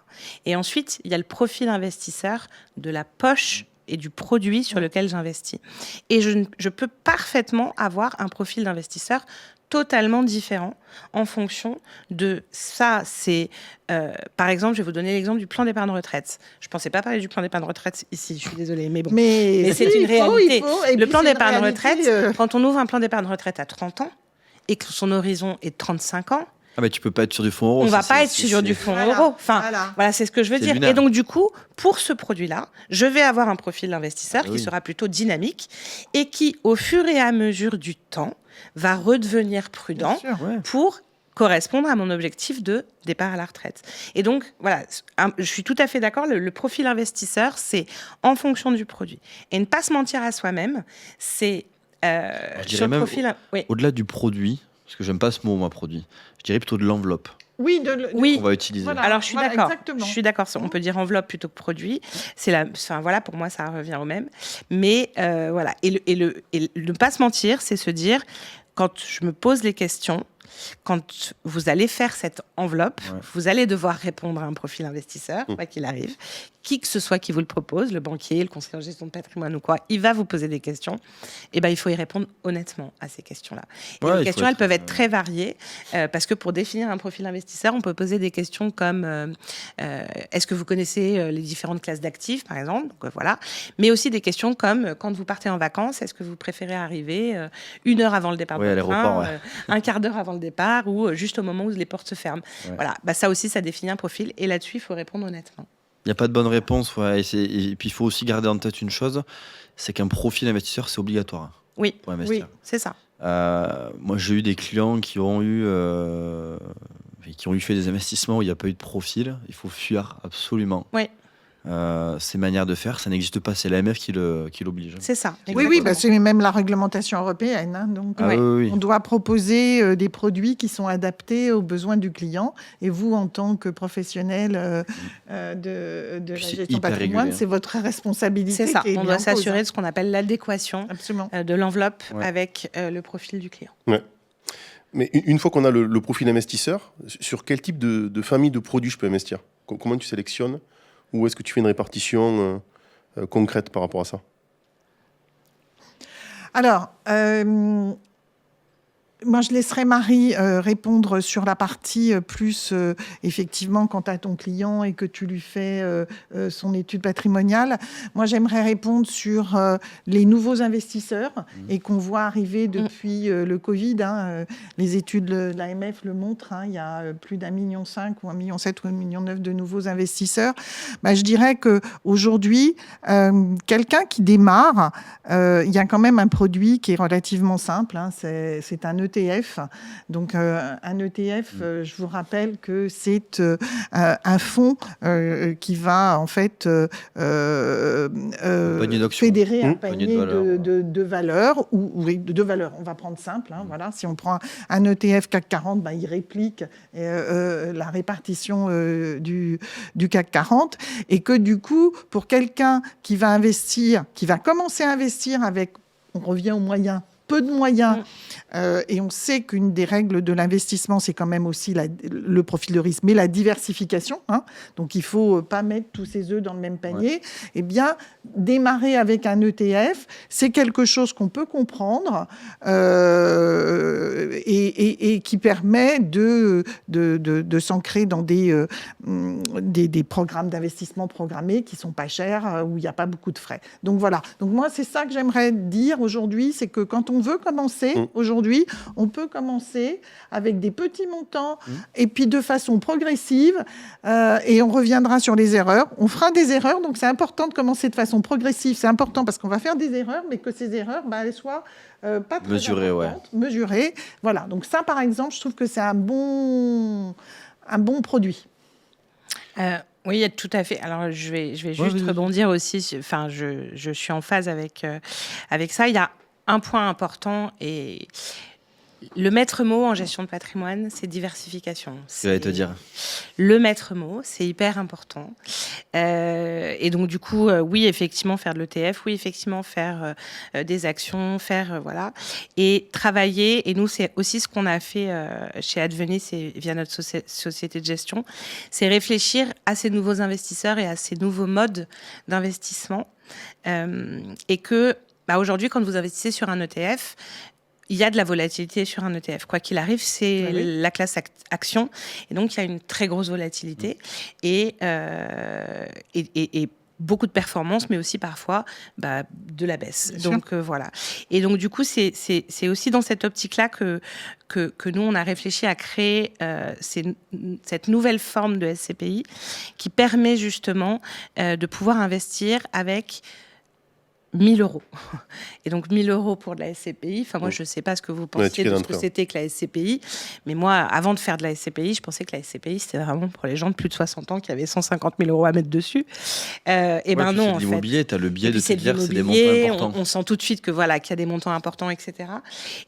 Et ensuite, il y a le profil investisseur de la poche et du produit sur lequel j'investis. Et je peux parfaitement avoir un profil d'investisseur totalement différent en fonction de ça. C'est, par exemple, je vais vous donner l'exemple du plan d'épargne retraite. Je ne pensais pas parler du plan d'épargne retraite ici, je suis désolée, mais bon. Mais c'est une réalité. Le plan d'épargne retraite, quand on ouvre un plan d'épargne retraite à 30 ans et que son horizon est de 35 ans, tu peux pas être sur du fonds euro. On va pas être sur du fonds euro. Enfin, voilà, c'est ce que je veux dire. Lunaire. Et donc, du coup, pour ce produit-là, je vais avoir un profil d'investisseur qui sera plutôt dynamique et qui, au fur et à mesure du temps, va redevenir prudent pour correspondre à mon objectif de départ à la retraite. Et donc, voilà, je suis tout à fait d'accord, le profil investisseur, c'est en fonction du produit. Et ne pas se mentir à soi-même, c'est sur le profil... Au-delà du produit, parce que j'aime pas ce mot, moi, produit, je dirais plutôt de l'enveloppe. Oui, qu'on va utiliser. Voilà, alors je suis d'accord. Exactement. Je suis d'accord. On peut dire enveloppe plutôt que produit. Pour moi, ça revient au même. Mais voilà. Et ne pas se mentir, c'est se dire, quand je me pose les questions, quand vous allez faire cette enveloppe, vous allez devoir répondre à un profil investisseur, quoi qu'il arrive. Qui que ce soit qui vous le propose, le banquier, le conseiller en gestion de patrimoine ou quoi, il va vous poser des questions. Et il faut y répondre honnêtement à ces questions-là. Et les questions, elles peuvent être très variées, parce que pour définir un profil investisseur, on peut poser des questions comme est-ce que vous connaissez les différentes classes d'actifs, par exemple, donc, voilà. Mais aussi des questions comme quand vous partez en vacances, est-ce que vous préférez arriver 1 heure avant le départ de votre train, un quart d'heure avant le départ, ou juste au moment où les portes se ferment. Voilà. Ça aussi, ça définit un profil. Et là-dessus, il faut répondre honnêtement. Il n'y a pas de bonne réponse. Et puis, il faut aussi garder en tête une chose, c'est qu'un profil investisseur, c'est obligatoire pour investir. Oui, c'est ça. Moi, j'ai eu des clients qui ont fait des investissements où il n'y a pas eu de profil. Il faut fuir absolument. Oui. Ces manières de faire, ça n'existe pas. C'est l'AMF qui l'oblige. C'est ça. Oui, c'est même la réglementation européenne. Hein, donc, on doit proposer des produits qui sont adaptés aux besoins du client. Et vous, en tant que professionnel de la gestion patrimoine, c'est votre responsabilité. C'est ça. On doit s'assurer de ce qu'on appelle l'adéquation de l'enveloppe avec le profil du client. Ouais. Mais une fois qu'on a le profil investisseur, sur quel type de famille de produits je peux investir ? Comment tu sélectionnes ? Ou est-ce que tu fais une répartition concrète par rapport à ça ? Alors, Moi, je laisserai Marie répondre sur la partie plus, effectivement, quand tu as ton client et que tu lui fais son étude patrimoniale. Moi, j'aimerais répondre sur les nouveaux investisseurs et qu'on voit arriver depuis le Covid. Les études de l'AMF le montrent. Il y a plus d'1,5 million ou 1,7 million ou 1,9 million de nouveaux investisseurs. Je dirais qu'aujourd'hui, quelqu'un qui démarre, il y a quand même un produit qui est relativement simple. C'est un ETF. Donc, un ETF, je vous rappelle que c'est un fonds qui va en fait fédérer un panier de valeurs de valeurs. On va prendre simple. Voilà. Si on prend un ETF CAC 40, il réplique la répartition du CAC 40 et que du coup, pour quelqu'un qui va investir, qui va commencer à investir avec, on revient aux moyens, peu de moyens, et on sait qu'une des règles de l'investissement, c'est quand même aussi le profil de risque, mais la diversification. Donc, il ne faut pas mettre tous ses œufs dans le même panier. Eh bien, démarrer avec un ETF, c'est quelque chose qu'on peut comprendre et qui permet de s'ancrer dans des programmes d'investissement programmés qui ne sont pas chers, où il n'y a pas beaucoup de frais. Donc, voilà. Donc, moi, c'est ça que j'aimerais dire aujourd'hui, c'est que quand on veut commencer aujourd'hui, on peut commencer avec des petits montants et puis de façon progressive et on reviendra sur les erreurs. On fera des erreurs, donc c'est important de commencer de façon progressive. C'est important parce qu'on va faire des erreurs, mais que ces erreurs, elles soient pas très importantes, mesurées. Voilà, donc ça, par exemple, je trouve que c'est un bon produit. Oui, tout à fait. Alors, je vais juste rebondir aussi. Enfin, je suis en phase avec ça. Il y a un point important et le maître mot en gestion de patrimoine, c'est diversification. J'allais te dire. Le maître mot, c'est hyper important. Et donc, du coup, oui, effectivement, faire de l'ETF, oui, effectivement, faire des actions, voilà. Et travailler, et nous, c'est aussi ce qu'on a fait chez Advenis et via notre société de gestion, c'est réfléchir à ces nouveaux investisseurs et à ces nouveaux modes d'investissement. Et que, aujourd'hui, quand vous investissez sur un ETF, il y a de la volatilité sur un ETF. Quoi qu'il arrive, c'est la classe action. Et donc, il y a une très grosse volatilité et beaucoup de performance, mais aussi parfois de la baisse. Donc, voilà. Et donc, du coup, c'est aussi dans cette optique-là que nous, on a réfléchi à créer cette nouvelle forme de SCPI qui permet justement de pouvoir investir avec 1 000 €. Et donc, 1 000 € pour de la SCPI. Enfin, moi, je ne sais pas ce que vous pensiez de ce que c'était que la SCPI. Mais moi, avant de faire de la SCPI, je pensais que la SCPI, c'était vraiment pour les gens de plus de 60 ans qui avaient 150 000 € à mettre dessus. Et non, en fait. C'est de l'immobilier, tu as le biais de te dire c'est des montants importants. On sent tout de suite qu'il y a des montants importants, etc.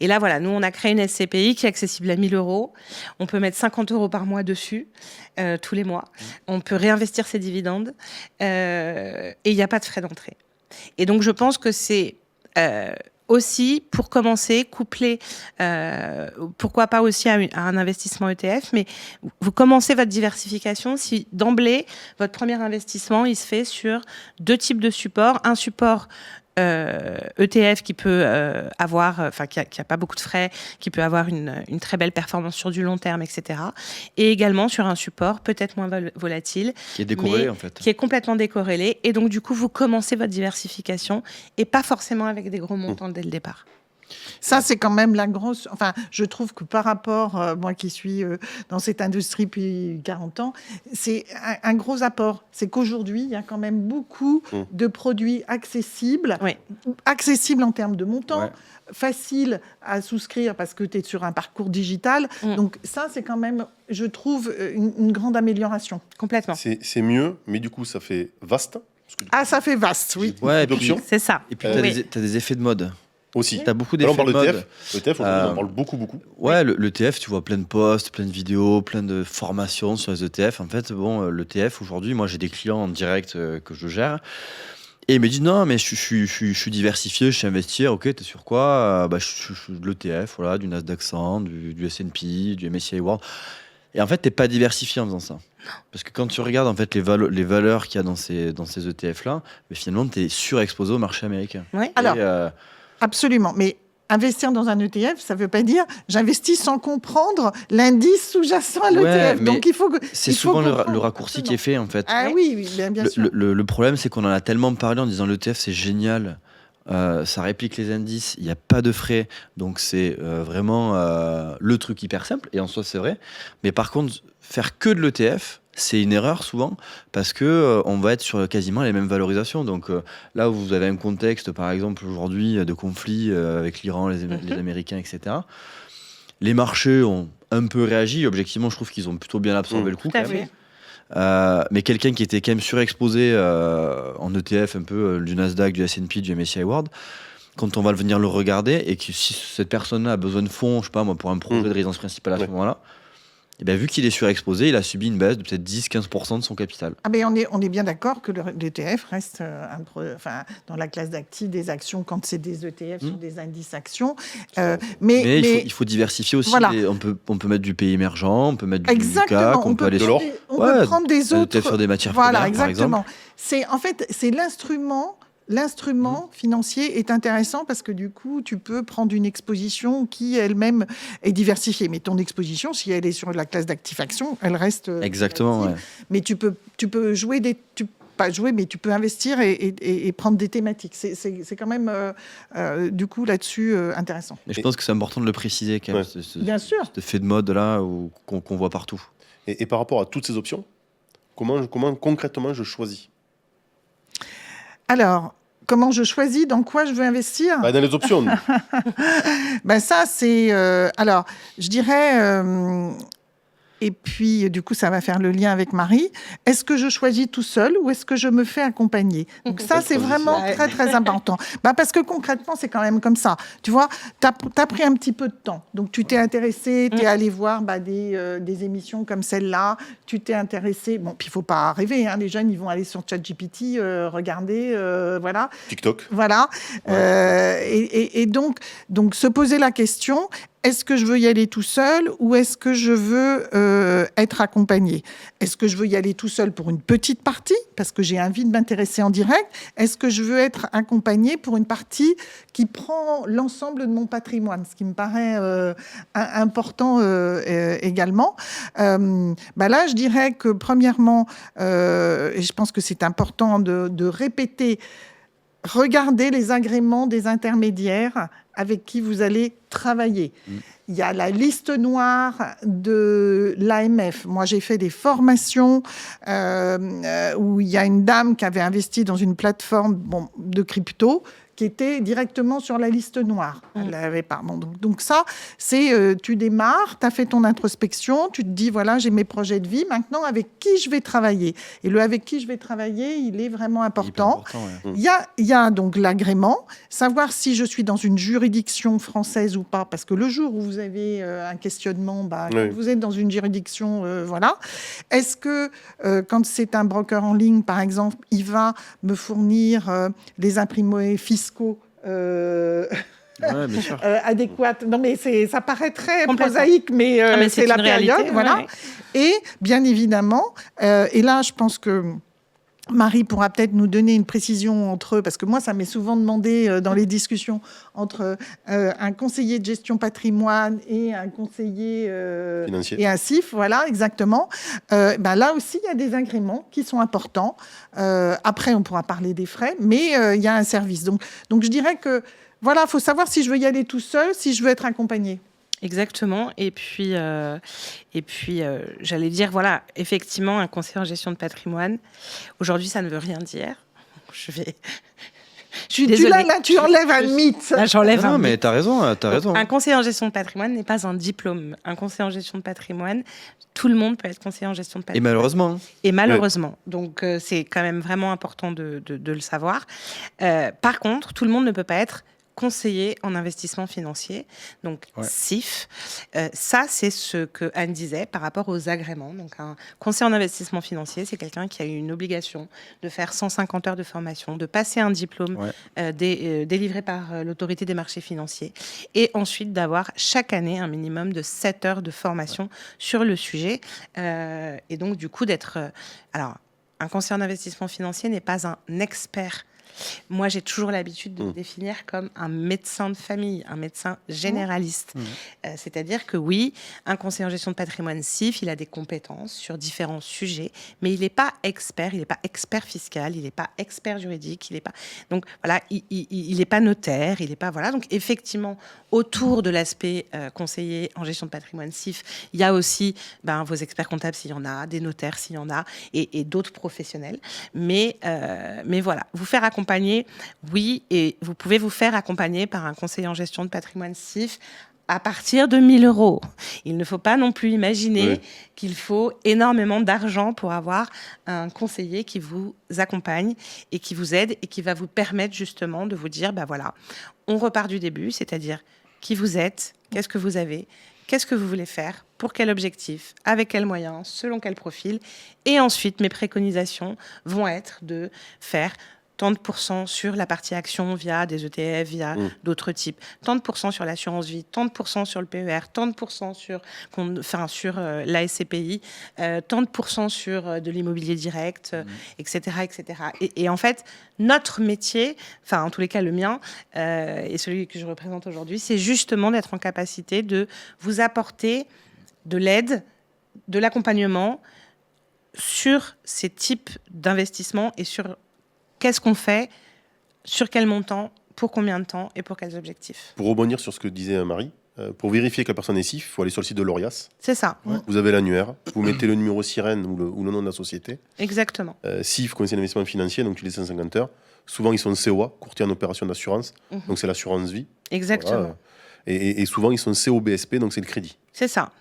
Et là, voilà, nous, on a créé une SCPI qui est accessible à 1 000 €. On peut mettre 50 € par mois dessus, tous les mois. On peut réinvestir ses dividendes. Et il n'y a pas de frais d'entrée. Et donc, je pense que c'est aussi, pour commencer, couplé, pourquoi pas aussi à un investissement ETF, mais vous commencez votre diversification si d'emblée, votre premier investissement, il se fait sur 2 types de supports. Un support ETF qui peut avoir, qui a pas beaucoup de frais, qui peut avoir une très belle performance sur du long terme, etc. Et également sur un support peut-être moins volatile, qui est décorrélé en fait, qui est complètement décorrélé. Et donc du coup, vous commencez votre diversification et pas forcément avec des gros montants dès le départ. Ça, c'est quand même la grosse... Enfin, je trouve que par rapport, moi qui suis dans cette industrie depuis 40 ans, c'est un gros apport. C'est qu'aujourd'hui, il y a quand même beaucoup de produits accessibles, accessibles en termes de montants, faciles à souscrire parce que tu es sur un parcours digital. Donc ça, c'est quand même, je trouve, une grande amélioration. Complètement. C'est mieux, mais du coup, ça fait vaste. Ça fait vaste, oui. Ouais, c'est ça. Et puis, tu as des effets de mode. Aussi. Tu as beaucoup d'effets de mode. L'ETF, on en parle beaucoup. Ouais, l'ETF, tu vois plein de posts, plein de vidéos, plein de formations sur les ETF. En fait, l'ETF, aujourd'hui, moi, j'ai des clients en direct que je gère. Et ils me disent, non, mais je suis diversifié, je sais investir. Ok, t'es sur quoi? Je suis de l'ETF, voilà, du Nasdaq 100, du S&P, du MSCI World. Et en fait, t'es pas diversifié en faisant ça. Parce que quand tu regardes en fait les valeurs qu'il y a dans ces ETF-là, mais finalement, t'es surexposé au marché américain. Ouais. Alors... Absolument, mais investir dans un ETF, ça ne veut pas dire j'investis sans comprendre l'indice sous-jacent à l'ETF. Donc, il faut c'est souvent le raccourci qui est fait, en fait. Ah oui, bien sûr. Le problème, c'est qu'on en a tellement parlé en disant l'ETF, c'est génial. Ça réplique les indices, il n'y a pas de frais, donc c'est vraiment le truc hyper simple, et en soi c'est vrai. Mais par contre, faire que de l'ETF, c'est une erreur souvent, parce que on va être sur quasiment les mêmes valorisations. Donc là où vous avez un contexte, par exemple aujourd'hui, de conflit avec l'Iran, les Américains, etc., les marchés ont un peu réagi. Objectivement, je trouve qu'ils ont plutôt bien absorbé le coup. Tout à fait. Mais quelqu'un qui était quand même surexposé en ETF, un peu du Nasdaq, du S&P, du MSCI World, quand on va venir le regarder, et que si cette personne-là a besoin de fonds, je sais pas moi, pour un projet de résidence principale à ce moment-là, et bien, vu qu'il est surexposé, il a subi une baisse de peut-être 10-15% de son capital. Ah mais on est bien d'accord que l'ETF reste dans la classe d'actifs des actions quand c'est des ETF sur des indices actions. Mais il faut diversifier aussi. Voilà. On peut mettre du pays émergent, on peut mettre du exactement, CAC, on peut aller sur on peut prendre des autres. Sur des matières voilà, premières, exactement. par exemple. C'est l'instrument. L'instrument financier est intéressant parce que du coup, tu peux prendre une exposition qui elle-même est diversifiée. Mais ton exposition, si elle est sur la classe d'actifs actions, elle reste. Exactement. Ouais. Mais tu peux jouer pas jouer, mais tu peux investir et prendre des thématiques. C'est quand même, du coup, là-dessus, intéressant. Et je pense que c'est important de le préciser quand même. Bien sûr. Ce fait de mode là qu'on voit partout. Et par rapport à toutes ces options, comment concrètement je choisis ? Alors, comment je choisis dans quoi je veux investir ? Dans les options. Ça, c'est... alors, je dirais... et puis, du coup, ça va faire le lien avec Marie. Est-ce que je choisis tout seul ou est-ce que je me fais accompagner ? Donc ça, c'est vraiment très, très important. Parce que concrètement, c'est quand même comme ça. Tu vois, tu as pris un petit peu de temps. Donc, tu t'es intéressé, tu es allé voir des émissions comme celle-là. Tu t'es intéressé... Bon, puis il ne faut pas rêver. Les jeunes, ils vont aller sur ChatGPT, regarder, voilà. TikTok. Voilà. Et donc, se poser la question... Est-ce que je veux y aller tout seul ou est-ce que je veux être accompagné ? Est-ce que je veux y aller tout seul pour une petite partie parce que j'ai envie de m'intéresser en direct ? Est-ce que je veux être accompagné pour une partie qui prend l'ensemble de mon patrimoine ? Ce qui me paraît important également. Là, je dirais que premièrement, et je pense que c'est important de répéter, regardez les agréments des intermédiaires avec qui vous allez travailler. Il y a la liste noire de l'AMF. Moi, j'ai fait des formations où il y a une dame qui avait investi dans une plateforme de crypto qui était directement sur la liste noire. Elle l'avait pas. Donc ça, c'est tu démarres, tu as fait ton introspection, tu te dis, voilà, j'ai mes projets de vie, maintenant, avec qui je vais travailler ? Et le avec qui je vais travailler, il est vraiment important. Il y a donc l'agrément, savoir si je suis dans une juridiction française ou pas, parce que le jour où vous avez un questionnement, quand vous êtes dans une juridiction, voilà. Est-ce que, quand c'est un broker en ligne, par exemple, il va me fournir les imprimés fiscaux bien sûr. adéquate. Non, mais ça paraît très prosaïque, mais, c'est la période. Réalité, voilà. Ouais. Et bien évidemment, et là, je pense que Marie pourra peut-être nous donner une précision entre eux, parce que moi, ça m'est souvent demandé dans les discussions entre un conseiller de gestion patrimoine et un conseiller financier. et un CIF, voilà, exactement. Là aussi, il y a des agréments qui sont importants. Après, on pourra parler des frais, mais il y a un service. Donc, je dirais que, voilà, il faut savoir si je veux y aller tout seul, si je veux être accompagnée. Exactement. Et puis, j'allais dire, voilà, effectivement, un conseiller en gestion de patrimoine, aujourd'hui, ça ne veut rien dire. Je suis désolée. Là, tu enlèves un mythe. Là, j'enlève un mythe. Mais t'as raison. Un conseiller en gestion de patrimoine n'est pas un diplôme. Un conseiller en gestion de patrimoine, tout le monde peut être conseiller en gestion de patrimoine. Et malheureusement. Oui. Donc, c'est quand même vraiment important de le savoir. Par contre, tout le monde ne peut pas être conseiller en investissement financier, donc CIF. Ça, c'est ce que Anne disait par rapport aux agréments. Donc, un conseiller en investissement financier, c'est quelqu'un qui a eu une obligation de faire 150 heures de formation, de passer un diplôme délivré par l'autorité des marchés financiers, et ensuite d'avoir chaque année un minimum de 7 heures de formation sur le sujet. Et donc, du coup, d'être... alors, un conseiller en investissement financier n'est pas un expert Moi, j'ai toujours l'habitude de me définir comme un médecin de famille, un médecin généraliste. C'est-à-dire que oui, un conseiller en gestion de patrimoine CIF, il a des compétences sur différents sujets, mais il n'est pas expert, il n'est pas expert fiscal, il n'est pas expert juridique, il n'est pas... Donc voilà, il n'est pas notaire, il n'est pas... Voilà, donc effectivement, autour de l'aspect conseiller en gestion de patrimoine CIF, il y a aussi vos experts comptables s'il y en a, des notaires s'il y en a, et d'autres professionnels. Mais voilà, vous faire accompagner, oui, et vous pouvez vous faire accompagner par un conseiller en gestion de patrimoine CIF à partir de 1 000 €. Il ne faut pas non plus imaginer qu'il faut énormément d'argent pour avoir un conseiller qui vous accompagne et qui vous aide et qui va vous permettre justement de vous dire, voilà, on repart du début, c'est-à-dire qui vous êtes, qu'est-ce que vous avez, qu'est-ce que vous voulez faire, pour quel objectif, avec quels moyens, selon quel profil. Et ensuite, mes préconisations vont être de faire tant de pourcents sur la partie action via des ETF, via d'autres types, tant de pourcents sur l'assurance vie, tant de pourcents sur le PER, tant de pourcents sur la SCPI, tant de pourcents sur de l'immobilier direct, etc., etc. Et en fait, notre métier, enfin en tous les cas le mien et celui que je représente aujourd'hui, c'est justement d'être en capacité de vous apporter de l'aide, de l'accompagnement sur ces types d'investissements et sur qu'est-ce qu'on fait, sur quel montant, pour combien de temps et pour quels objectifs. Pour rebondir sur ce que disait Marie, pour vérifier que la personne est CIF, il faut aller sur le site de l'ORIAS. C'est ça. Vous avez l'annuaire, vous mettez le numéro sirène ou le nom de la société. Exactement. CIF, conseiller d'investissement financier, donc tu les 150 heures. Souvent, ils sont COA, courtier en opération d'assurance, donc c'est l'assurance vie. Exactement. Voilà. Et souvent, ils sont COBSP, donc c'est le crédit. C'est ça.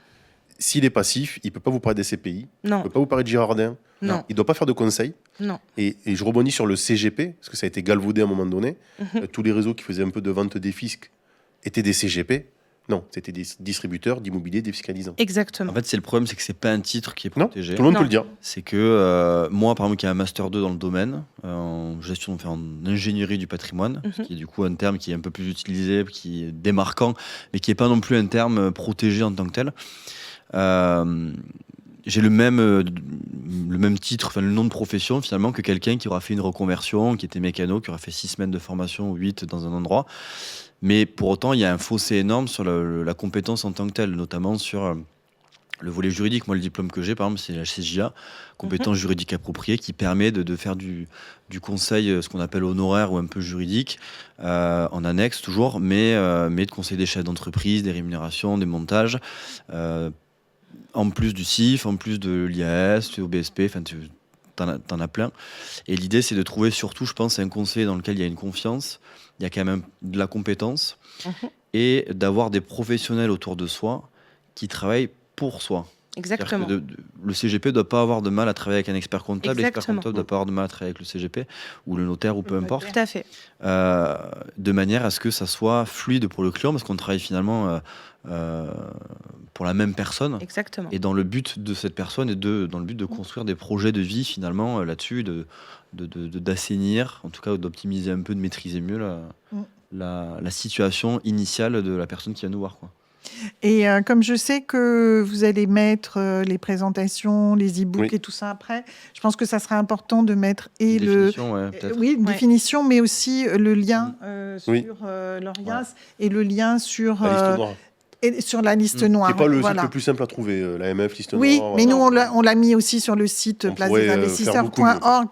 S'il est passif, il ne peut pas vous parler des CPI, il Non. ne peut pas vous parler de Girardin, Non. il ne doit pas faire de conseils. Non. Et je rebondis sur le CGP, parce que ça a été galvaudé à un moment donné. Tous les réseaux qui faisaient un peu de vente des fiscs étaient des CGP. Non, c'était des distributeurs d'immobilier défiscalisants. Exactement. En fait, c'est le problème, c'est que c'est pas un titre qui est Non, protégé. tout le monde Non. peut le dire. C'est que moi, par exemple, qui ai un master 2 dans le domaine, en gestion, en ingénierie du patrimoine, qui est du coup un terme qui est un peu plus utilisé, qui est démarquant, mais qui n'est pas non plus un terme protégé en tant que tel. J'ai le même titre, enfin le nom de profession finalement que quelqu'un qui aura fait une reconversion, qui était mécano, qui aura fait 6 semaines de formation ou 8 dans un endroit. Mais pour autant, il y a un fossé énorme sur la compétence en tant que telle, notamment sur le volet juridique. Moi, le diplôme que j'ai, par exemple, c'est la CJA, compétence juridique appropriée, qui permet de faire du conseil, ce qu'on appelle honoraire ou un peu juridique, en annexe toujours, mais de conseil des chefs d'entreprise, des rémunérations, des montages, en plus du CIF, en plus de l'IAS, du OBSP, enfin, t'en as plein. Et l'idée, c'est de trouver surtout, je pense, un conseil dans lequel il y a une confiance, il y a quand même de la compétence, et d'avoir des professionnels autour de soi qui travaillent pour soi. Exactement. Le CGP ne doit pas avoir de mal à travailler avec un expert comptable, l'expert Exactement. comptable ne doit pas avoir de mal à travailler avec le CGP, ou le notaire, ou peu importe, Tout à fait. de manière à ce que ça soit fluide pour le client, parce qu'on travaille finalement pour la même personne, Exactement. et dans le but de cette personne, et dans le but de construire des projets de vie finalement là-dessus, d'assainir, en tout cas d'optimiser un peu, de maîtriser mieux la situation initiale de la personne qui vient nous voir, quoi. Et comme je sais que vous allez mettre les présentations, les e-books et tout ça après, je pense que ça serait important de mettre Une définition, ouais, peut-être. une définition, mais aussi le lien sur l'ORIAS et le lien sur La liste noire. et sur la liste noire. Qui n'est pas le Voilà. site le plus simple à trouver, l'AMF, liste Oui, noire. mais voilà. nous on l'a mis aussi sur le site On pourrait, faire beaucoup placedesinvestisseurs.org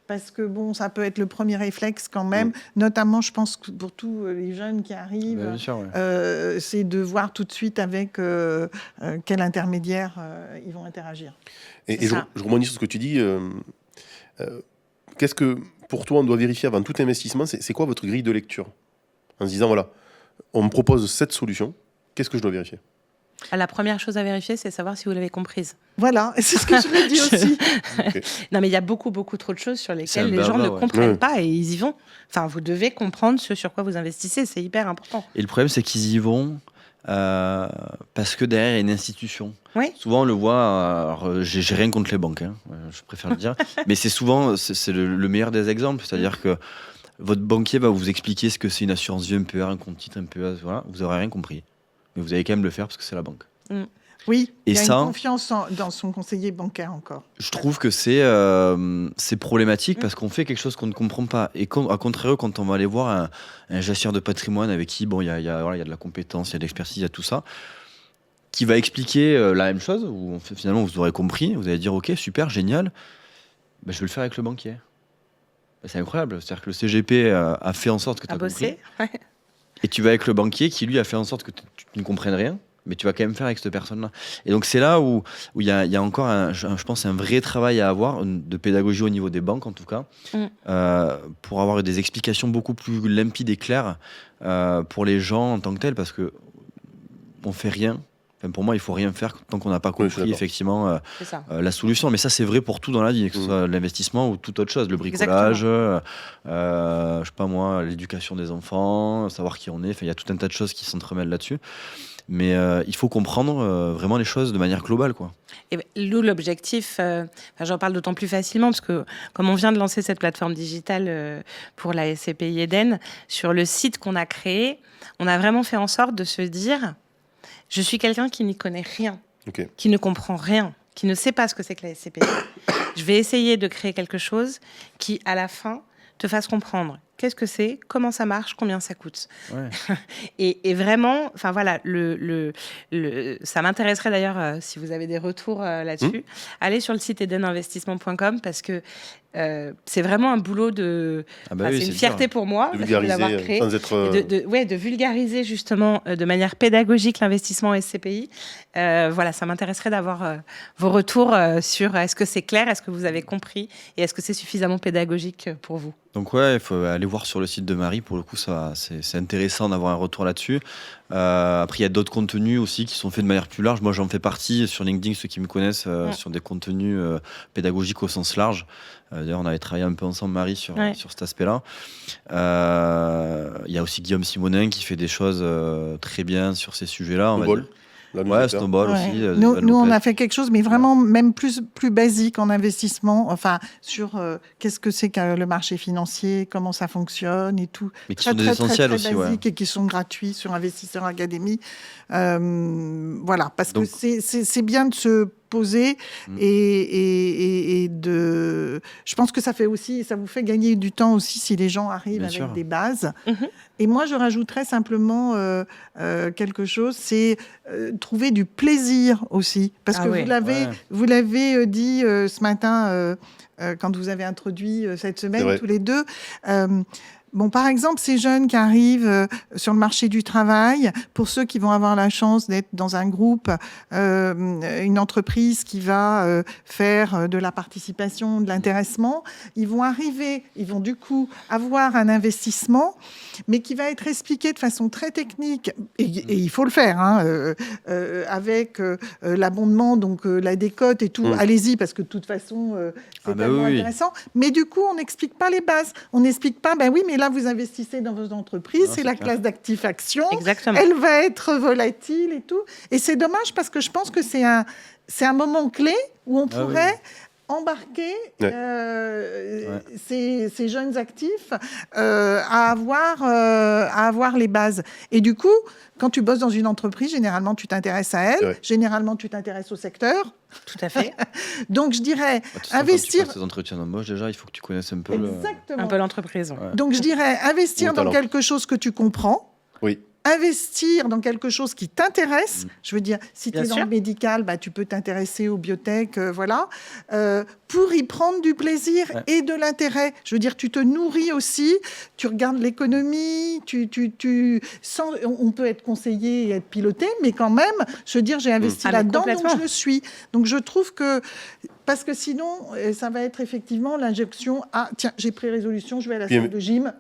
parce que bon, ça peut être le premier réflexe quand même, notamment je pense que pour tous les jeunes qui arrivent, Bien sûr, ouais. c'est de voir tout de suite avec quel intermédiaire ils vont interagir. Et je rebondis sur ce que tu dis. Qu'est-ce que, pour toi, on doit vérifier avant tout investissement? C'est quoi votre grille de lecture? En se disant, voilà, on me propose cette solution, qu'est-ce que je dois vérifier? La première chose à vérifier, c'est savoir si vous l'avez comprise. Voilà, c'est ce que je me dis aussi. Okay. Non, mais il y a beaucoup trop de choses sur lesquelles les blabla, gens ne ouais. comprennent pas et ils y vont. Enfin, vous devez comprendre ce sur quoi vous investissez, c'est hyper important. Et le problème, c'est qu'ils y vont parce que derrière, il y a une institution. Oui. Souvent, on le voit, alors, j'ai rien contre les banques, je préfère le dire, mais c'est souvent c'est le meilleur des exemples. C'est-à-dire que votre banquier va vous expliquer ce que c'est une assurance vie, un PER, un compte titre, un PEA, voilà, vous n'aurez rien compris. Mais vous allez quand même le faire parce que c'est la banque. Oui, Et il y a ça, une confiance dans son conseiller bancaire encore. je trouve que c'est problématique parce qu'on fait quelque chose qu'on ne comprend pas. Et à contrario, quand on va aller voir un gestionnaire de patrimoine avec qui il y a de la compétence, il y a de l'expertise, il y a tout ça, qui va expliquer la même chose, où finalement vous aurez compris, vous allez dire ok, super, génial, ben, je vais le faire avec le banquier. Ben, c'est incroyable, c'est-à-dire que le CGP a fait en sorte que tu as compris. bosser. Ouais. Et tu vas avec le banquier qui, lui, a fait en sorte que tu ne comprennes rien, mais tu vas quand même faire avec cette personne-là. Et donc, c'est là où il y a encore, je pense, un vrai travail à avoir, de pédagogie au niveau des banques, en tout cas, pour avoir des explications beaucoup plus limpides et claires pour les gens en tant que tels, parce qu'on ne fait rien. Enfin, pour moi, il ne faut rien faire tant qu'on n'a pas compris effectivement la solution. Mais ça, c'est vrai pour tout dans la vie, que ce soit l'investissement ou toute autre chose, le bricolage, je sais pas moi, l'éducation des enfants, savoir qui on est. Enfin, il y a tout un tas de choses qui s'entremêlent là-dessus. Mais il faut comprendre vraiment les choses de manière globale, quoi. Et nous, l'objectif, j'en parle d'autant plus facilement parce que comme on vient de lancer cette plateforme digitale pour la SCPI Eden, sur le site qu'on a créé, on a vraiment fait en sorte de se dire, je suis quelqu'un qui n'y connaît rien, qui ne comprend rien, qui ne sait pas ce que c'est que la SCPI. Je vais essayer de créer quelque chose qui, à la fin, te fasse comprendre qu'est-ce que c'est, comment ça marche, combien ça coûte. Ouais. et vraiment, enfin voilà, ça m'intéresserait d'ailleurs, si vous avez des retours là-dessus, allez sur le site edeninvestissement.com parce que c'est vraiment un boulot c'est une fierté pour moi de vulgariser, créé, sans être... de vulgariser justement de manière pédagogique l'investissement SCPI. Voilà, ça m'intéresserait d'avoir vos retours sur est-ce que c'est clair, est-ce que vous avez compris et est-ce que c'est suffisamment pédagogique pour vous. Donc ouais, il faut aller voir sur le site de Marie, pour le coup c'est intéressant d'avoir un retour là-dessus. Après il y a d'autres contenus aussi qui sont faits de manière plus large. Moi j'en fais partie sur LinkedIn, ceux qui me connaissent, sur des contenus pédagogiques au sens large. D'ailleurs on avait travaillé un peu ensemble Marie sur cet aspect-là. Il y a aussi Guillaume Simonin qui fait des choses très bien sur ces sujets-là. Snowball aussi. Nous, on a fait quelque chose, mais vraiment même plus basique en investissement, enfin sur qu'est-ce que c'est que le marché financier, comment ça fonctionne et tout. Mais qui sont des essentiels aussi, basiques et qui sont gratuits sur Investisseur Academy. Voilà, parce que c'est bien de se poser et de... Je pense que ça vous fait gagner du temps aussi si les gens arrivent avec des bases. Et moi, je rajouterais simplement quelque chose, c'est trouver du plaisir aussi. Parce que vous l'avez dit ce matin quand vous avez introduit cette semaine tous les deux. Bon, par exemple, ces jeunes qui arrivent sur le marché du travail, pour ceux qui vont avoir la chance d'être dans un groupe, une entreprise qui va faire de la participation, de l'intéressement, ils vont du coup avoir un investissement, mais qui va être expliqué de façon très technique, et il faut le faire, avec l'abondement, donc la décote et tout. Allez-y, parce que de toute façon, c'est tellement intéressant. Mais du coup, on n'explique pas les bases. On n'explique pas, mais là, vous investissez dans vos entreprises, c'est la classe d'actifs actions. Exactement. Elle va être volatile et tout. Et c'est dommage parce que je pense que c'est un moment clé où on pourrait embarquer ces jeunes actifs à avoir les bases. Et du coup, quand tu bosses dans une entreprise, généralement, tu t'intéresses à elle. Généralement, tu t'intéresses au secteur. Tout à fait. Donc, je dirais, investir... Quand tu passes tes entretiens d'embauche, déjà, il faut que tu connaisses un peu l'entreprise. Ouais. Donc, je dirais, investir dans quelque chose que tu comprends. Oui. Investir dans quelque chose qui t'intéresse. Je veux dire, si tu es dans le médical, tu peux t'intéresser aux biotech, pour y prendre du plaisir et de l'intérêt. Je veux dire, tu te nourris aussi, tu regardes l'économie, on peut être conseillé et être piloté, mais quand même, je veux dire, j'ai investi là-dedans, donc je le suis. Donc je trouve que... Parce que sinon, ça va être effectivement l'injection « Ah, tiens, j'ai pris résolution, je vais à la salle de gym. »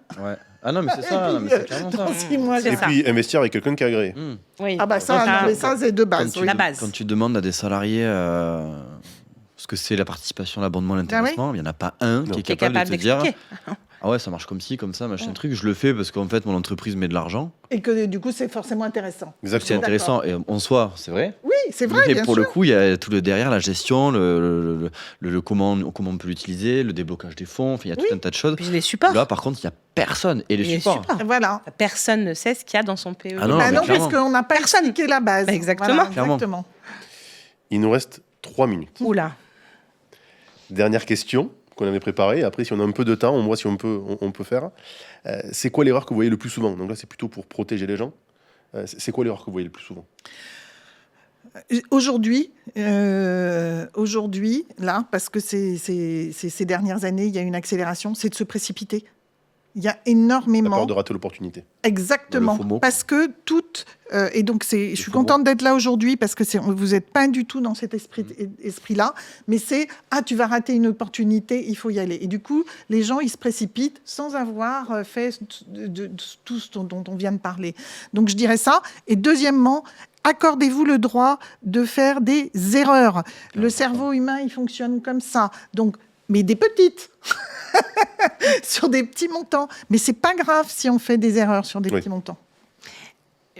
Ah non, mais c'est ça, c'est clairement ça. Et puis investir avec quelqu'un qui est agréé. Oui. Ah ça, c'est de base. Quand tu demandes à des salariés ce que c'est la participation, l'abondement, l'intéressement, il n'y en a pas un qui est capable de te dire « Ah ouais, ça marche comme ci, comme ça, machin truc. Je le fais parce qu'en fait, mon entreprise met de l'argent. » Et que du coup, c'est forcément intéressant. Exactement. C'est intéressant. Et en soi, c'est vrai. Oui, c'est vrai, mais pour le coup, il y a tout le derrière, la gestion, le comment on peut l'utiliser, le déblocage des fonds, il y a tout un tas de choses. Puis les supports. Là, par contre, il n'y a personne. Et les supports. Voilà. Personne ne sait ce qu'il y a dans son PE. Ah non, parce qu'on n'a pas expliqué la base. Exactement. Voilà, exactement. Il nous reste 3 minutes. Oula. Dernière question qu'on avait préparée. Après, si on a un peu de temps, on voit si on peut faire. C'est quoi l'erreur que vous voyez le plus souvent? Donc là, c'est plutôt pour protéger les gens. C'est quoi l'erreur que vous voyez le plus souvent? Aujourd'hui, là, parce que ces dernières années, il y a une accélération, c'est de se précipiter. Il y a La énormément. peur de rater l'opportunité. Exactement. Le FOMO. Parce que et donc, je suis FOMO. contente d'être là aujourd'hui parce que vous n'êtes pas du tout dans cet esprit-là. Mais tu vas rater une opportunité, il faut y aller. Et du coup, les gens, ils se précipitent sans avoir fait tout ce dont on vient de parler. Donc, je dirais ça. Et deuxièmement, accordez-vous le droit de faire des erreurs. Le cerveau humain, il fonctionne comme ça. Donc, mais des petites. Sur des petits montants. Mais c'est pas grave si on fait des erreurs sur des petits montants.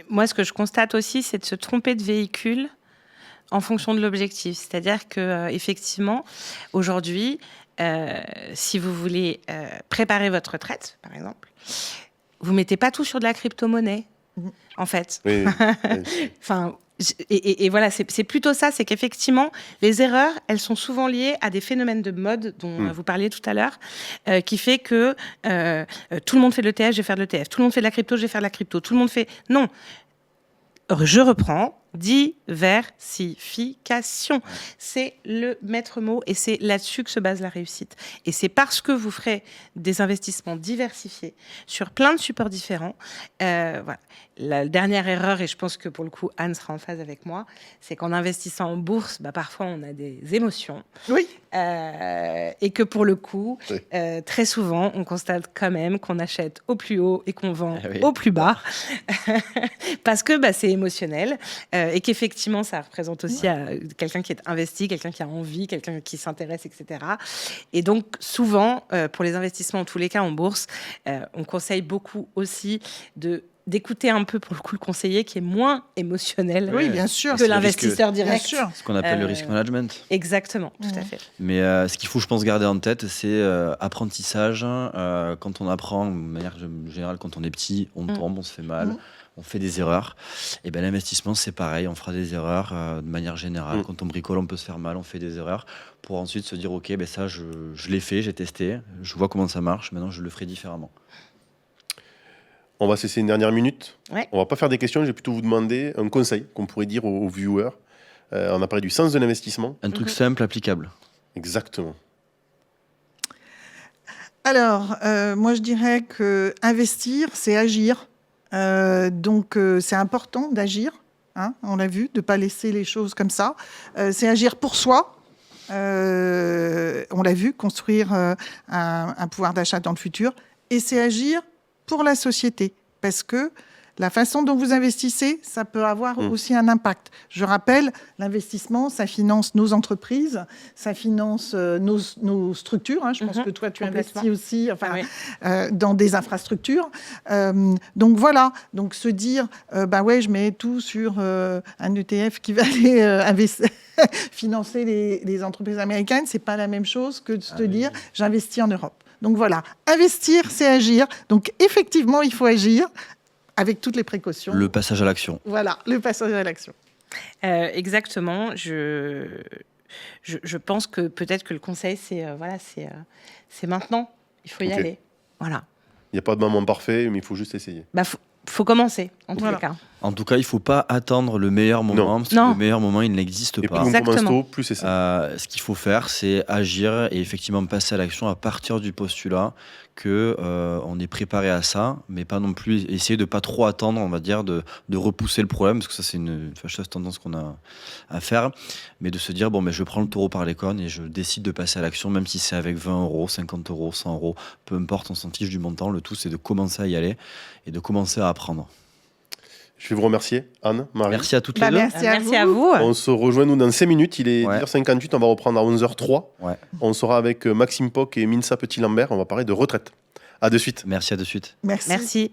Moi, ce que je constate aussi, c'est de se tromper de véhicule en fonction de l'objectif. C'est-à-dire que effectivement, aujourd'hui, si vous voulez préparer votre retraite, par exemple, vous mettez pas tout sur de la crypto-monnaie, en fait. Oui. Enfin, et voilà, c'est plutôt ça, c'est qu'effectivement, les erreurs, elles sont souvent liées à des phénomènes de mode dont vous parliez tout à l'heure, qui fait que tout le monde fait de l'ETF, je vais faire de l'ETF. Tout le monde fait de la crypto, je vais faire de la crypto. Tout le monde fait... Non, je reprends, diversification. C'est le maître mot et c'est là-dessus que se base la réussite. Et c'est parce que vous ferez des investissements diversifiés sur plein de supports différents. Voilà. La dernière erreur, et je pense que pour le coup, Anne sera en phase avec moi, c'est qu'en investissant en bourse, parfois on a des émotions. Oui. Et que pour le coup, très souvent, on constate quand même qu'on achète au plus haut et qu'on vend au plus bas. Parce que c'est émotionnel. Et qu'effectivement, ça représente aussi quelqu'un qui est investi, quelqu'un qui a envie, quelqu'un qui s'intéresse, etc. Et donc, souvent, pour les investissements, en tous les cas en bourse, on conseille beaucoup aussi d'écouter un peu, pour le coup, le conseiller qui est moins émotionnel bien sûr, que l'investisseur direct. Bien sûr. Ce qu'on appelle le risk management. Exactement, tout à fait. Mais ce qu'il faut, je pense, garder en tête, c'est apprentissage. Quand on apprend, de manière générale, quand on est petit, on tombe, on se fait mal. On fait des erreurs. Et l'investissement, c'est pareil. On fera des erreurs de manière générale. Quand on bricole, on peut se faire mal. On fait des erreurs pour ensuite se dire, OK, ça, je l'ai fait, j'ai testé. Je vois comment ça marche. Maintenant, je le ferai différemment. On va cesser une dernière minute. Ouais. On va pas faire des questions. Je vais plutôt vous demander un conseil qu'on pourrait dire aux viewers. On a parlé du sens de l'investissement. Un truc simple, applicable. Exactement. Alors, moi, je dirais que investir, c'est agir. Donc, c'est important d'agir. On l'a vu, de ne pas laisser les choses comme ça. C'est agir pour soi. On l'a vu, construire un pouvoir d'achat dans le futur. Et c'est agir pour la société. Parce que la façon dont vous investissez, ça peut avoir aussi un impact. Je rappelle, l'investissement, ça finance nos entreprises, ça finance nos structures. Je pense que toi, tu investis aussi dans des infrastructures. Donc voilà, donc se dire, je mets tout sur un ETF qui va aller financer les entreprises américaines, c'est pas la même chose que de se dire, j'investis en Europe. Donc voilà, investir, c'est agir. Donc effectivement, il faut agir avec toutes les précautions. Le passage à l'action. Voilà, le passage à l'action. Exactement. Je pense que peut-être que le conseil, c'est maintenant. Il faut y aller. Voilà. Il n'y a pas de moment parfait, mais il faut juste essayer. Faut commencer, en tous les cas. En tout cas, il ne faut pas attendre le meilleur moment, parce que le meilleur moment, il n'existe pas. Plus on commence tôt, plus c'est ça. Ce qu'il faut faire, c'est agir et effectivement passer à l'action à partir du postulat qu'on est préparé à ça, mais pas non plus essayer de pas trop attendre, on va dire, de repousser le problème, parce que ça, c'est une fâcheuse tendance qu'on a à faire, mais de se dire, je prends le taureau par les cornes et je décide de passer à l'action, même si c'est avec 20 euros, 50 euros, 100 euros, peu importe, on s'en fiche du montant. Le tout, c'est de commencer à y aller et de commencer à apprendre. Je vais vous remercier, Anne, Marie. Merci à toutes les deux. Merci à vous. On se rejoint, nous, dans 5 minutes. Il est 10h58, on va reprendre à 11h03. Ouais. On sera avec Maxime Poc et Minsa Petit-Lambert. On va parler de retraite. À de suite. Merci, à de suite. Merci. Merci.